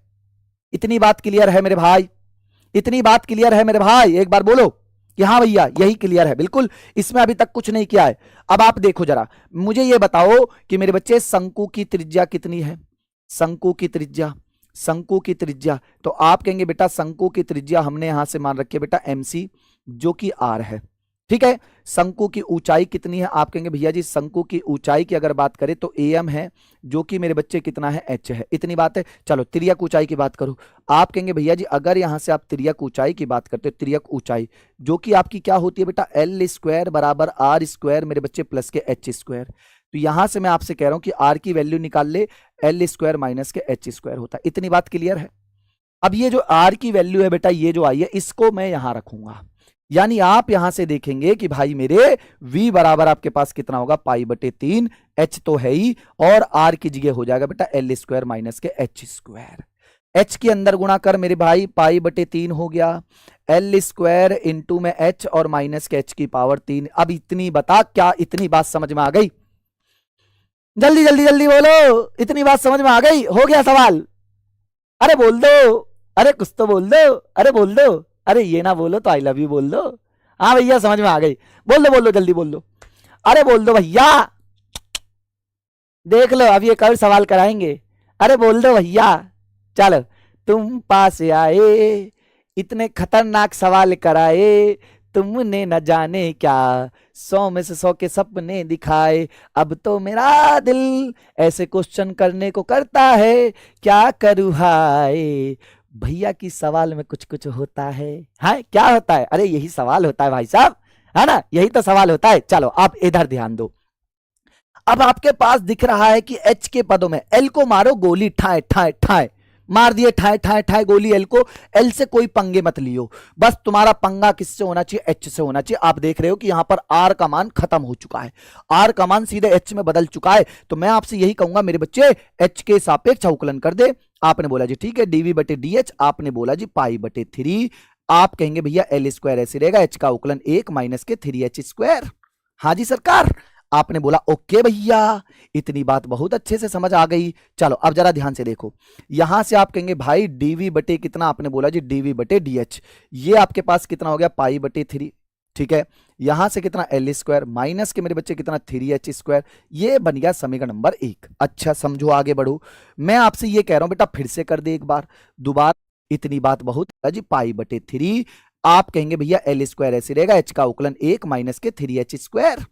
Speaker 1: इतनी बात क्लियर है मेरे भाई, इतनी बात क्लियर है मेरे भाई, एक बार बोलो कि हाँ भैया यही क्लियर है, बिल्कुल इसमें अभी तक कुछ नहीं किया है। अब आप देखो जरा, मुझे ये बताओ कि मेरे बच्चे शंकु की त्रिज्या कितनी है, शंकु की त्रिज्या, शंकु की त्रिज्या, तो आप कहेंगे बेटा शंकु की त्रिज्या हमने यहां से मान रखी है बेटा mc जो कि r है। ठीक है, शंकु की ऊंचाई कितनी है, आप कहेंगे भैया जी शंकु की ऊंचाई की अगर बात करें तो am है जो कि मेरे बच्चे कितना है h है, इतनी बात है। चलो तिर्यक ऊंचाई की बात करो, आप कहेंगे भैया जी अगर यहां से आप तिर्यक ऊंचाई की बात करते हो, तिर्यक ऊंचाई जो कि आपकी क्या होती है बेटा एल स्क्वायर बराबर आर स्क्वायर मेरे बच्चे प्लस के एच स्क्वायर। तो यहां से मैं आपसे कह रहा हूं कि r की वैल्यू निकाल ले, एल स्क्वायर माइनस के एच स्क्वायर होता है। इतनी बात क्लियर है। अब ये जो r की वैल्यू है बेटा ये जो आई है इसको मैं यहां रखूंगा, यानी आप यहां से देखेंगे कि भाई मेरे v बराबर आपके पास कितना होगा पाई बटे 3, h तो है ही, और r की जगह हो जाएगा बेटा एल स्क्वायर माइनस के एच स्क्वायर। h के अंदर गुणा कर मेरे भाई, पाई बटे 3 हो गया, एल स्क्वायर इंटू में h और माइनस के h की पावर 3। अब इतनी बता, क्या इतनी बात समझ में आ गई? जल्दी जल्दी जल्दी बोलो, इतनी बात समझ में आ गई? हो गया सवाल? अरे बोल दो, अरे कुछ तो बोल दो, अरे बोल दो, अरे ये ना बोलो तो आई लव यू बोल दो। हाँ भैया समझ में आ गई, बोल दो जल्दी बोल दो, अरे बोल दो भैया, देख लो अब ये कल सवाल कराएंगे, अरे बोल दो भैया। चलो तुम पास आए, इतने खतरनाक सवाल कराए, तुमने न जाने क्या 100 में से 100 के सपने दिखाए, अब तो मेरा दिल ऐसे क्वेश्चन करने को करता है, क्या करूँ हाय। भैया की सवाल में कुछ कुछ होता है। हाँ क्या होता है? अरे यही सवाल होता है भाई साहब, है ना, यही तो सवाल होता है। चलो आप इधर ध्यान दो, अब आपके पास दिख रहा है कि एच के पदों में एल को मारो गोली, ठाए ठाए ठाए मार दिए, ठाए ठाए ठाए गोली एल को। एल से कोई पंगे मत लियो, बस तुम्हारा पंगा किससे होना चाहिए? एच से होना चाहिए। आप देख रहे हो कि यहां पर आर का मान खत्म हो चुका है, आर का मान सीधे एच में बदल चुका है। तो मैं आपसे यही कहूंगा मेरे बच्चे एच के सापेक्ष अवकलन कर दे। आपने बोला जी ठीक है डीवी बटे डी एच, आपने बोला जी पाई बटे 3 आप कहेंगे भैया एल स्क्वायर ऐसे रहेगा, एच का उकलन 1 माइनस के 3h²। हाँ जी सरकार, आपने बोला ओके भैया, इतनी बात बहुत अच्छे से समझ आ गई। चलो अब जरा ध्यान से देखो, यहां से आप कहेंगे भाई डीवी बटे कितना, आपने बोला जी डीवी बटे डीएच, ये आपके पास कितना हो गया पाई बटे 3, ठीक है। यहां से कितना एल स्क्वायर माइनस के मेरे बच्चे कितना 3h², ये बन गया समीकरण नंबर 1। अच्छा समझो, आगे बढ़ो। मैं आपसे ये कह रहा हूं बेटा फिर से कर दे एक बार, दोबारा, इतनी बात बहुत जी पाई बटे 3, आप कहेंगे भैया एल स्क्वायर ऐसे रहेगा, एच का उकलन 1 माइनस के 3h²।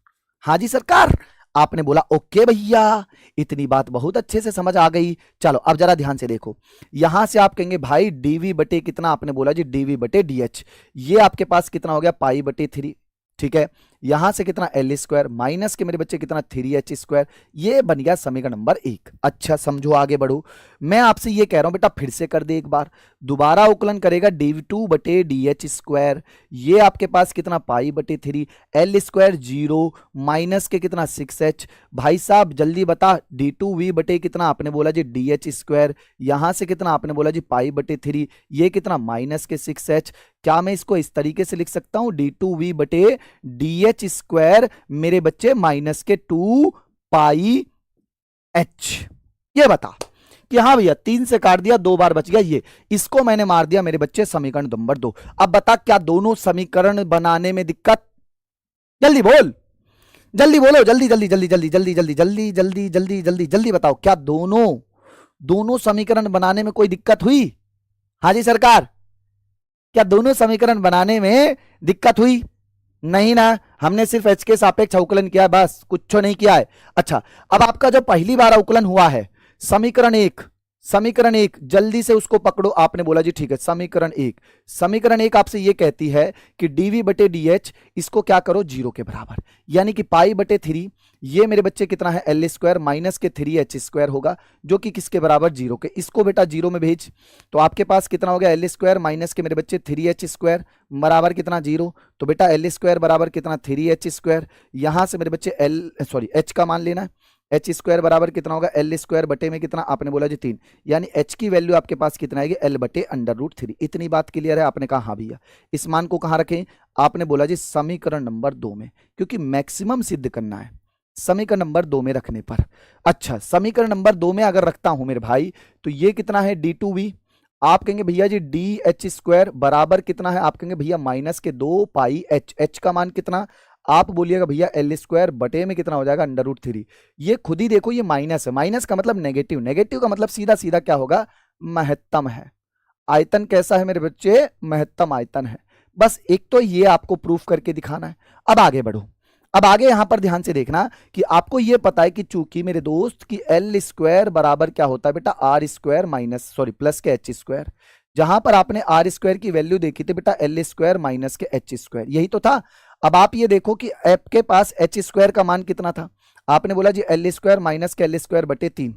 Speaker 1: हाँ जी सरकार, आपने बोला ओके भैया, इतनी बात बहुत अच्छे से समझ आ गई। चलो अब जरा ध्यान से देखो, यहां से आप कहेंगे भाई डीवी बटे कितना, आपने बोला जी डीवी बटे डीएच, ये आपके पास कितना हो गया पाई बटे 3, ठीक है। यहां से कितना एल स्क्वायर माइनस के मेरे बच्चे कितना 3h², ये बन गया समीकरण नंबर 1। अच्छा समझो, आगे बढ़ो। मैं आपसे ये कह रहा हूं बेटा फिर से कर दे एक बार, दोबारा उकलन करेगा dv2 बटे dh², ये आपके पास कितना पाई बटे 3, एल स्क्वायर 0 माइनस के कितना 6h, भाई साहब जल्दी बता d2v बटे कितना, आपने बोला जी dh², यहां से कितना आपने बोला जी पाई बटे 3, ये कितना माइनस के 6h। क्या मैं इसको इस तरीके से लिख सकता हूं d2v बटे dh², मेरे बच्चे माइनस के 2 पाई h। ये बता कि हाँ भैया 3 से काट दिया, 2 बार बच गया, ये इसको मैंने मार दिया मेरे बच्चे समीकरण नंबर 2। अब बता क्या दोनों समीकरण बनाने में दिक्कत, जल्दी बोल, जल्दी बोलो, जल्दी जल्दी जल्दी जल्दी जल्दी जल्दी जल्दी जल्दी जल्दी जल्दी जल्दी बताओ, क्या दोनों दोनों समीकरण बनाने में कोई दिक्कत हुई? हाँ जी सरकार, क्या दोनों समीकरण बनाने में दिक्कत हुई? नहीं ना, हमने सिर्फ एच के सापेक्ष अवकलन किया, बस कुछ नहीं किया है। अच्छा, अब आपका जो पहली बार अवकलन हुआ है समीकरण 1, समीकरण 1 जल्दी से उसको पकड़ो, आपने बोला जी ठीक है समीकरण 1, समीकरण 1 आपसे ये कहती है कि डीवी बटे डीएच इसको क्या करो 0 के बराबर, यानी कि पाई बटे 3, ये मेरे बच्चे कितना है एल स्क्वायर माइनस के 3h² होगा, जो कि किसके बराबर 0 के, इसको बेटा 0 में भेज, तो आपके पास कितना हो गया एल स्क्वायर माइनस के मेरे बच्चे 3h² बराबर कितना 0, तो बेटा एल स्क्वायर बराबर कितना 3h², यहां से मेरे बच्चे एल सॉरी एच का मान लेना है, एच स्क्वायर बराबर कितना होगा एल स्क्वायर बटे में कितना, आपने बोला जी 3, यानी एच की वैल्यू आपके पास कितना आएगी एल बटे √3। इतनी बात क्लियर है? आपने कहा हाँ भैया। इस मान को कहाँ रखें? आपने बोला जी समीकरण नंबर 2 में, क्योंकि मैक्सिमम सिद्ध करना है समीकरण नंबर 2 में रखने पर। अच्छा, समीकरण नंबर 2 में अगर रखता हूं मेरे भाई, तो ये कितना है d2v, आप कहेंगे भैया जी dh² बराबर कितना है, आप कहेंगे भैया माइनस के 2 पाई h, h का मान कितना, आप बोलिएगा भैया एल स्क्वायर बटे में कितना हो जाएगा √3। ये खुद ही देखो, ये माइनस है, माइनस का मतलब नेगेटिव, नेगेटिव का मतलब सीधा सीधा क्या होगा, महत्तम है। आयतन कैसा है मेरे बच्चे, महत्तम आयतन है। बस एक तो ये आपको प्रूफ करके दिखाना है। अब आगे बढ़ो, अब आगे यहां पर ध्यान से देखना कि आपको ये पता है कि चूंकि मेरे दोस्त की एल स्क्वायर बराबर क्या होता है बेटा R square minus sorry plus K h², जहां पर आपने आर स्क्वायर की वैल्यू देखी थी बेटा एल स्क्वायर माइनस के h², यही तो था। अब आप ये देखो कि आपके पास h² का मान कितना था, आपने बोला जी एल स्क्वायर माइनस के एल स्क्वायर बटे 3,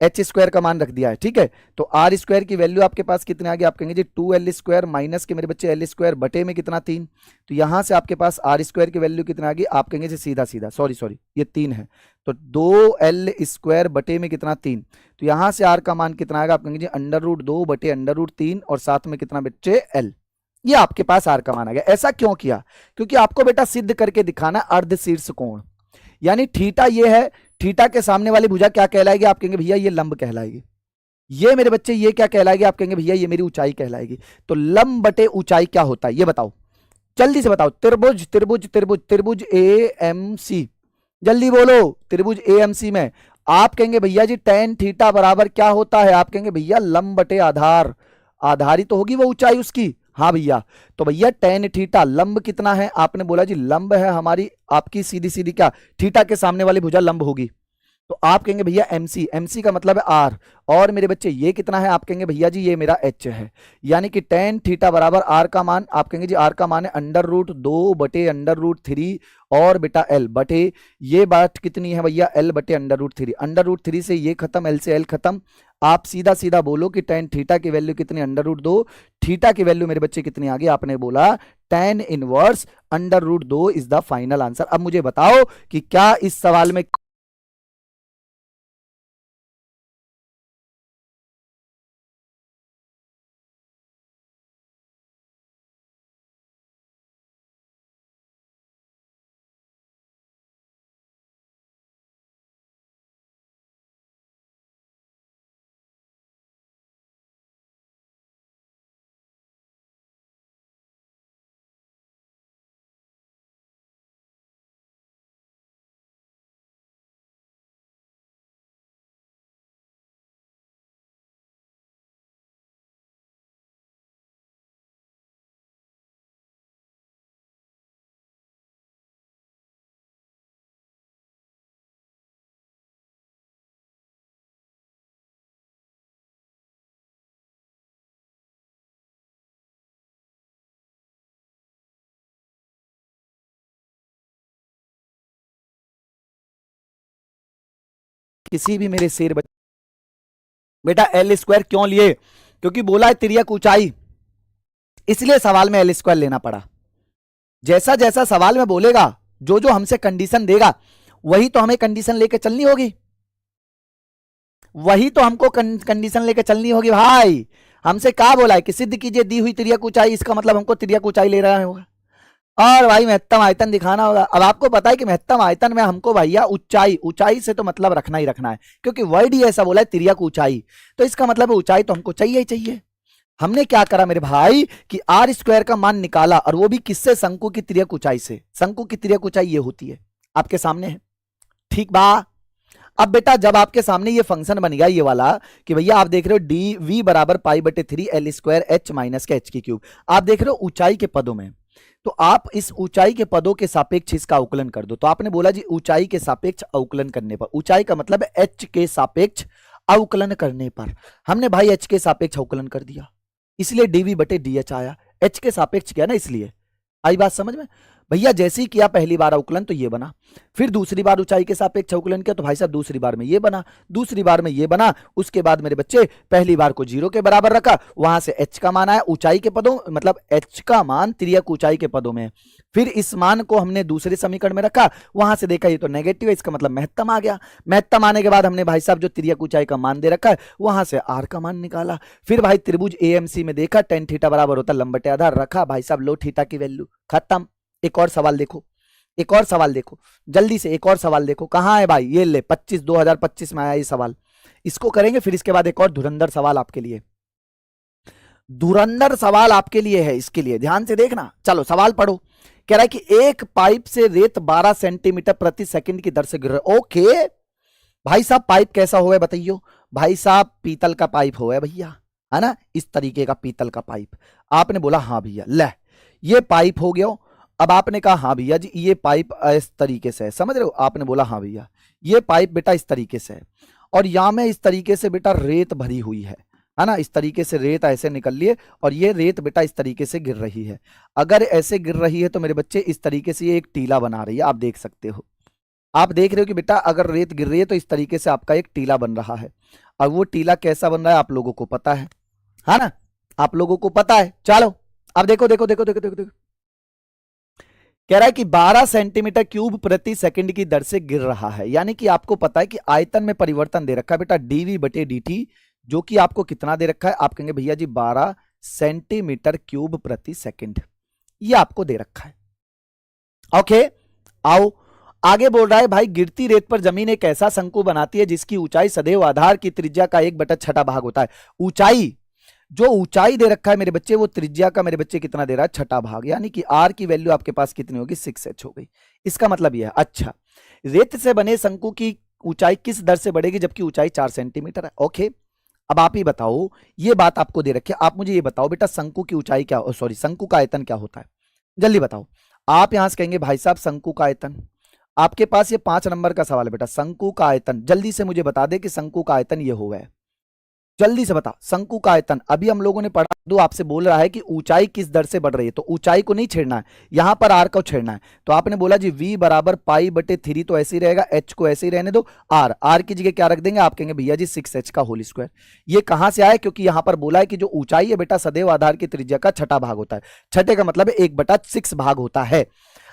Speaker 1: h² का मान रख दिया है, ठीक है। तो आर स्क्वायर की वैल्यू आपके पास कितने आ गई, आप कहेंगे जी 2l² माइनस के मेरे बच्चे एल स्क्वायर बटे में कितना 3, तो यहां से आपके पास आर स्क्वायर की वैल्यू कितना आ गई, आप कहेंगे जी सीधा सीधा सॉरी सॉरी ये 3 है, तो 2l² बटे में कितना 3, तो यहां से आर का मान कितना आएगा, आप कहेंगे जी √2 बटे √3 और साथ में कितना बच्चे l, ये आपके पास आर का मान आ गया। ऐसा क्यों किया? क्योंकि आपको बेटा सिद्ध करके दिखाना अर्ध शीर्ष कोण, यानी थीटा ये है, थीटा के सामने वाली भुजा क्या कहलाएगी, आप कहेंगे भैया ये लंब कहलाएगी, ये मेरे बच्चे ये क्या कहलाएगी, आप कहेंगे भैया ये मेरी ऊंचाई कहलाएगी। तो लंब बटे ऊंचाई क्या होता है ये बताओ, जल्दी से बताओ। त्रिभुज त्रिभुज त्रिभुज त्रिभुज ए एम सी, जल्दी बोलो, त्रिभुज ए एम सी में आप कहेंगे भैया जी tan थीटा बराबर क्या होता है, आप कहेंगे भैया लंब बटे आधार, आधार ही तो होगी वो ऊंचाई उसकी, हाँ भैया। तो भैया tan थीटा लंब कितना है, आपने बोला जी लंब है हमारी आपकी सीधी सीधी क्या, थीटा के सामने वाली भुजा लंब होगी, तो आप कहेंगे भैया एमसी, एमसी का मतलब है आर, और मेरे बच्चे ये कितना है, आप कहेंगे भैया जी ये मेरा एच है, यानी कि tan थीटा बराबर आर का मान, आप कहेंगे जी आर का मान है √2 बटे √3 और बेटा एल बटे, ये बात कितनी है भैया एल बटे √3, √3 से ये खत्म, एल से एल खत्म, आप सीधा सीधा बोलो कि tan थीटा की वैल्यू कितनी, √2, थीटा की वैल्यू मेरे बच्चे कितनी आ गई, आपने बोला tan inverse √2 is the final answer. अब मुझे बताओ कि क्या इस सवाल में किसी भी मेरे शेर बेटा एल स्क्वायर क्यों लिए? क्योंकि बोला है तिर्यक ऊंचाई, इसलिए सवाल में एल स्क्वायर लेना पड़ा। जैसा जैसा सवाल में बोलेगा, जो जो हमसे कंडीशन देगा, वही तो हमें कंडीशन लेके चलनी होगी, वही तो हमको कंडीशन लेके चलनी होगी भाई। हमसे क्या बोला है कि सिद्ध कीजिए दी हुई तिर्यक ऊंचाई, इसका मतलब हमको तिर्यक ऊंचाई ले रहा होगा और भाई महत्तम आयतन दिखाना होगा। अब आपको पता है कि महत्तम आयतन में हमको भैया ऊंचाई, ऊंचाई से तो मतलब रखना ही रखना है, क्योंकि वर्ड ही ऐसा बोला है तिर्यक ऊंचाई, तो इसका मतलब ऊंचाई तो हमको चाहिए ही चाहिए। हमने क्या करा मेरे भाई कि आर स्क्वायर का मान निकाला, और वो भी किससे? शंकु की तिर्यक ऊंचाई से। शंकु की तिर्यक ऊंचाई ये होती है, आपके सामने है, ठीक बा। अब बेटा जब आपके सामने ये फंक्शन बन गया ये वाला कि भैया आप देख रहे हो डी वी बराबर पाई बटे 3 एल स्क्वायर एच माइनस के एच की क्यूब, आप देख रहे हो ऊंचाई के पदों में, तो आप इस ऊंचाई के पदों के सापेक्ष इसका अवकलन कर दो। तो आपने बोला जी ऊंचाई के सापेक्ष अवकलन करने पर, ऊंचाई का मतलब है एच के सापेक्ष अवकलन करने पर, हमने भाई एच के सापेक्ष अवकलन कर दिया, इसलिए डीवी बटे डी एच आया। एच के सापेक्ष किया ना, इसलिए आई बात समझ में भैया। जैसे ही किया पहली बार अवकलन तो ये बना, फिर दूसरी बार ऊंचाई के सापेक्ष अवकलन किया तो भाई साहब दूसरी बार में ये बना, दूसरी बार में ये बना, उसके बाद मेरे बच्चे पहली बार को 0 के बराबर रखा, वहां से h का मान आया ऊंचाई के पदों, मतलब h का मान तिर्यक ऊंचाई के पदों में, फिर इस मान को हमने दूसरे समीकरण में रखा, वहां से देखा ये तो नेगेटिव है, इसका मतलब महत्तम आ गया। महत्तम आने के बाद हमने भाई साहब जो तिर्यक ऊंचाई का मान दे रखा है वहां से r का मान निकाला, फिर भाई त्रिभुज एएमसी में देखा tan थीटा बराबर होता लंब बटे आधार, रखा भाई साहब लो थीटा की वैल्यू, खत्म। एक और सवाल देखो, एक और सवाल देखो जल्दी से, एक और सवाल देखो कहां है भाई, ये ले 25 2025 में आया ये सवाल, इसको करेंगे, फिर इसके बाद एक और धुरंधर सवाल आपके लिए, धुरंधर सवाल आपके लिए है, इसके लिए ध्यान से देखना। चलो सवाल पढ़ो। कह रहा है कि एक पाइप से रेत 12 सेंटीमीटर प्रति सेकंड की दर से गिर रहा है। ओके भाई साहब, पाइप कैसा हुआ है बताइयो? भाई साहब पीतल का पाइप हुआ है भैया, है ना, इस तरीके का पीतल का पाइप। आपने बोला हाँ भैया, ले ये पाइप हो गया। अब आपने कहा हाँ भैया जी ये पाइप इस तरीके से है, समझ रहे हो? आपने बोला हाँ भैया ये पाइप बेटा इस तरीके से है, और यहां में इस तरीके से बेटा रेत भरी हुई है ना, इस तरीके से रेत ऐसे निकल लिए, और ये रेत बेटा इस तरीके से गिर रही है। अगर ऐसे गिर रही है तो मेरे बच्चे इस तरीके से ये एक टीला बना रही है, आप देख सकते हो, आप देख रहे हो कि बेटा अगर रेत गिर रही है तो इस तरीके से आपका एक टीला बन रहा है। और वो टीला कैसा बन रहा है आप लोगों को पता है ना, आप लोगों को पता है। चलो अब देखो देखो देखो देखो देखो देखो, कह रहा है कि 12 सेंटीमीटर क्यूब प्रति सेकंड की दर से गिर रहा है, यानी कि आपको पता है कि आयतन में परिवर्तन दे रखा है बेटा डीवी बटे dt, जो कि आपको कितना दे रखा है? आप कहेंगे भैया जी 12 सेंटीमीटर क्यूब प्रति सेकंड, ये आपको दे रखा है। ओके आओ आगे बोल रहा है भाई गिरती रेत पर जमीन एक ऐसा शंकु बनाती है जिसकी ऊंचाई सदैव आधार की त्रिज्या का 1/6 भाग होता है। ऊंचाई, जो ऊंचाई दे रखा है मेरे बच्चे वो त्रिज्या का मेरे बच्चे कितना दे रहा है? 6 भाग, यानी कि आर की वैल्यू आपके पास कितनी होगी? 6h हो गई। इसका मतलब यह है, अच्छा रेत से बने शंकु की ऊंचाई किस दर से बढ़ेगी जबकि ऊंचाई 4 सेंटीमीटर है? ओके अब आप ही बताओ, ये बात आपको दे रखी है, आप मुझे ये बताओ बेटा शंकु की ऊंचाई क्या, सॉरी शंकु का आयतन क्या होता है? जल्दी बताओ। आप यहां से कहेंगे भाई साहब शंकु का आयतन, आपके पास ये 5 नंबर का सवाल है बेटा, शंकु का आयतन जल्दी से मुझे बता दे कि शंकु का आयतन ये हुआ है, जल्दी से बता। शंकु का आयतन अभी हम लोगों ने पढ़ा, दो आपसे बोल रहा है कि ऊंचाई किस दर से बढ़ रही है, तो ऊंचाई को नहीं छेड़ना है, यहां पर आर को छेड़ना है। तो आपने बोला जी v बराबर पाई बटे 3 तो ऐसे ही रहेगा, h को ऐसे ही रहने दो, आर की जगह क्या रख देंगे? आप कहेंगे भैया जी 6h का होल स्क्वायर। ये कहां से आया? क्योंकि यहां पर बोला है कि जो ऊंचाई है बेटा सदैव आधार की त्रिज्या का 6 भाग होता है, 6 का मतलब है 1/6 भाग होता है।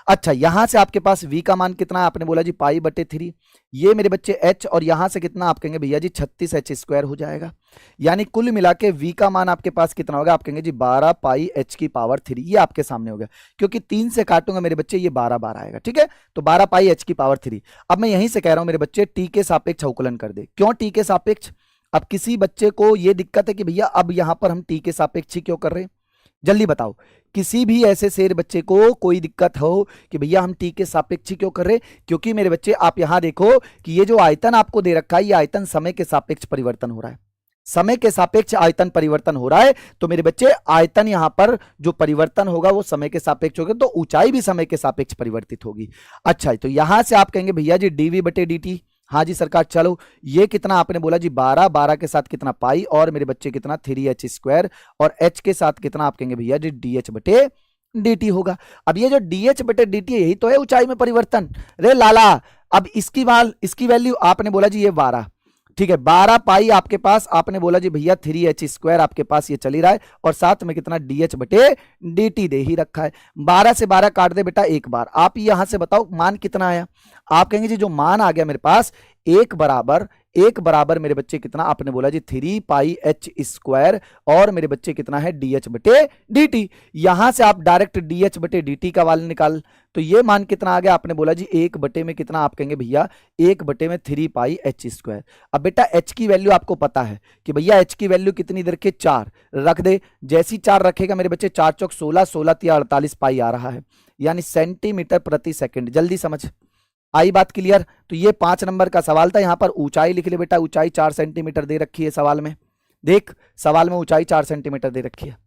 Speaker 1: अच्छा यहां से आपके पास v का मान कितना है? आपने बोला जी पाई बटे 3, ये मेरे बच्चे h, और यहां से कितना? आप कहेंगे भैया जी 36h स्क्वायर हो जाएगा, यानी कुल मिला के v का मान आपके पास कितना होगा? आप कहेंगे जी 12 पाई h की पावर 3, ये आपके सामने हो गया, क्योंकि 3 से काटूंगा मेरे बच्चे ये 12 आएगा, ठीक है, तो 12 पाई h की पावर 3। अब मैं यहीं से कह रहा हूं मेरे बच्चे t के सापेक्ष अवकलन कर दे। क्यों t के सापेक्ष? अब किसी बच्चे को ये दिक्कत है कि भैया अब यहां पर हम t के सापेक्ष ही क्यों कर रहे हैं? जल्दी बताओ। किसी भी ऐसे शेर बच्चे को कोई दिक्कत हो कि भैया हम टी के सापेक्ष क्यों कर रहे? क्योंकि मेरे बच्चे आप यहां देखो कि ये जो आयतन आपको दे रखा है ये आयतन समय के सापेक्ष परिवर्तन हो रहा है, समय के सापेक्ष आयतन परिवर्तन हो रहा है, तो मेरे बच्चे आयतन यहां पर जो परिवर्तन होगा वो समय के सापेक्ष होगा, तो ऊंचाई भी समय के सापेक्ष परिवर्तित होगी। अच्छा तो यहां से आप कहेंगे भैया जी डीवी बटे dt, हाँ जी सरकार। चलो ये कितना? आपने बोला जी 12 के साथ कितना? पाई, और मेरे बच्चे कितना? 3h स्क्वायर, और h के साथ कितना? आप कहेंगे भैया जी dh बटे dt होगा। अब ये जो dh बटे dt यही तो है ऊंचाई में परिवर्तन। रे लाला अब इसकी वैल्यू आपने बोला जी ये 12, ठीक है, 12 पाई आपके पास, आपने बोला जी भैया 3h² आपके पास ये चल ही रहा है, और साथ में कितना dh/dt दे ही रखा है। 12 से 12 काट दे बेटा एक बार, आप यहां से बताओ मान कितना आया। आप कहेंगे जी जो मान आ गया मेरे पास एक बराबर मेरे बच्चे कितना, आपने बोला जी 3πh², और मेरे बच्चे कितना है dh/dt। यहां से आप डायरेक्ट dh/dt का वाल निकाल, तो ये मान कितना आ गया, आपने बोला जी 1 में कितना, आप कहेंगे भैया 1 में 3πh²। अब बेटा h की वैल्यू आपको पता है कि भैया h की वैल्यू कितनी इधर के 4 रख दे, जैसी 4 रखेगा मेरे बच्चे 4 चौक 16, 16 तिया 48 पाई आ रहा है, यानी सेंटीमीटर प्रति सेकंड। जल्दी समझ आई बात क्लियर। तो ये 5 नंबर का सवाल था। यहां पर ऊंचाई लिख ले बेटा, ऊंचाई 4 सेंटीमीटर दे रखी है सवाल में, देख सवाल में ऊंचाई 4 सेंटीमीटर दे रखी है।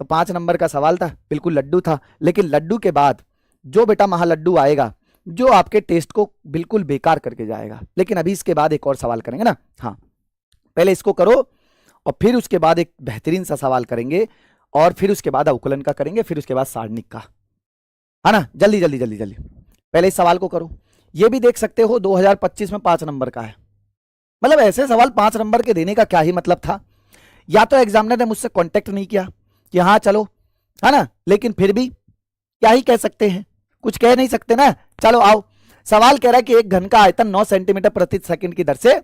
Speaker 1: तो 5 नंबर का सवाल था, बिल्कुल लड्डू था, लेकिन लड्डू के बाद जो बेटा महालड्डू आएगा जो आपके टेस्ट को बिल्कुल बेकार करके जाएगा। लेकिन अभी इसके बाद एक और सवाल करेंगे ना, हाँ पहले इसको करो और फिर उसके बाद एक बेहतरीन सा सवाल करेंगे, और फिर उसके बाद अवकलन का करेंगे, फिर उसके बाद सारणिक का, है ना। जल्दी जल्दी जल्दी जल्दी पहले इस सवाल को करो। ये भी देख सकते हो 2025 में 5 नंबर का है। मतलब ऐसे सवाल 5 नंबर के देने का क्या ही मतलब था। या तो एग्जामिनर ने मुझसे कांटेक्ट नहीं किया कि हाँ चलो, है ना, लेकिन फिर भी क्या ही कह सकते हैं, कुछ कह नहीं सकते ना। चलो आओ, सवाल कह रहा है कि एक घन का आयतन 9 सेंटीमीटर प्रति सेकंड की दर से,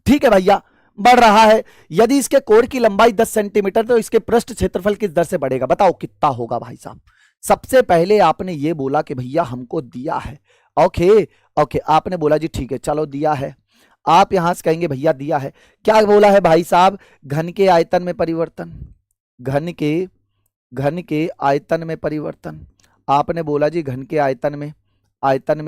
Speaker 1: ठीक है भैया, बढ़ रहा है। यदि इसके कोण की लंबाई 10 सेंटीमीटर तो इसके पृष्ठ क्षेत्रफल किस दर से बढ़ेगा, बताओ कितना होगा भाई साहब। सबसे पहले आपने ये बोला कि भैया हमको दिया है, ओके ओके, आपने बोला जी ठीक है चलो दिया है। आप यहां से कहेंगे भैया दिया है, क्या बोला है भाई साहब, घन के आयतन में परिवर्तन, घन के आयतन में परिवर्तन। आपने बोला जी घन के आयतन में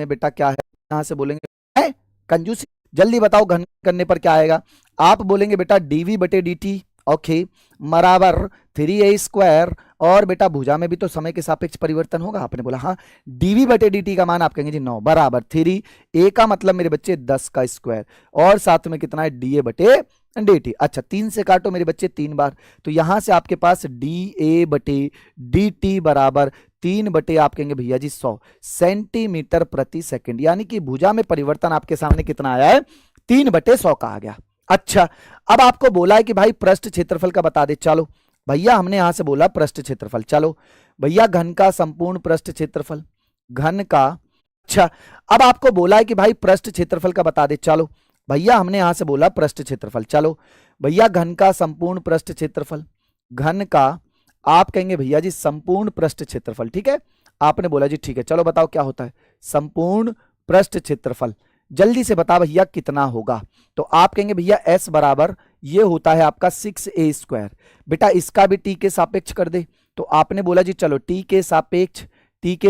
Speaker 1: बेटा क्या है, यहां से बोलेंगे है कंजूसी। जल्दी बताओ घन करने पर क्या आएगा। आप बोलेंगे बेटा dv/dt, ओके, बराबर 3a², और बेटा भुजा में भी तो समय के सापेक्ष परिवर्तन होगा। आपने बोला हाँ, dv/dt का मान आप कहेंगे जी 9 बराबर 3 a का मतलब मेरे बच्चे 10 का स्क्वायर, और साथ में कितना है dA/dt। अच्छा 3 से काटो मेरे बच्चे 3 बार, तो यहां से आपके पास dA/dt बराबर 3 आप कहेंगे भैया जी 100 सेंटीमीटर प्रति सेकंड, यानी कि भुजा में परिवर्तन आपके सामने कितना आया है, 3/100 का आ गया। अच्छा अब आपको बोला है कि भाई पृष्ठ क्षेत्रफल का बता दे। चलो भैया हमने यहां से बोला पृष्ठ क्षेत्रफल, चलो भैया घन का संपूर्ण पृष्ठ क्षेत्रफल, घन का। अच्छा अब आपको बोला है कि भाई पृष्ठ क्षेत्रफल का बता दे। चलो भैया हमने यहां से बोला पृष्ठ क्षेत्रफल, चलो भैया घन का संपूर्ण पृष्ठ क्षेत्रफल, घन का आप कहेंगे भैया जी संपूर्ण पृष्ठ क्षेत्रफल, ठीक है। आपने बोला जी ठीक है, चलो बताओ क्या होता है संपूर्ण पृष्ठ क्षेत्रफल, जल्दी से बता भैया कितना होगा। तो आप कहेंगे भैया S बराबर ये होता है आपका 6a²। बेटा इसका भी t के सापेक्ष कर दे, तो आपने बोला जी चलो t के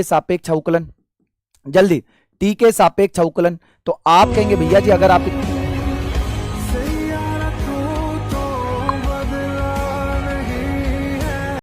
Speaker 1: सापेक्ष अवकलन, जल्दी t के सापेक्ष अवकलन। तो आप कहेंगे भैया जी अगर आप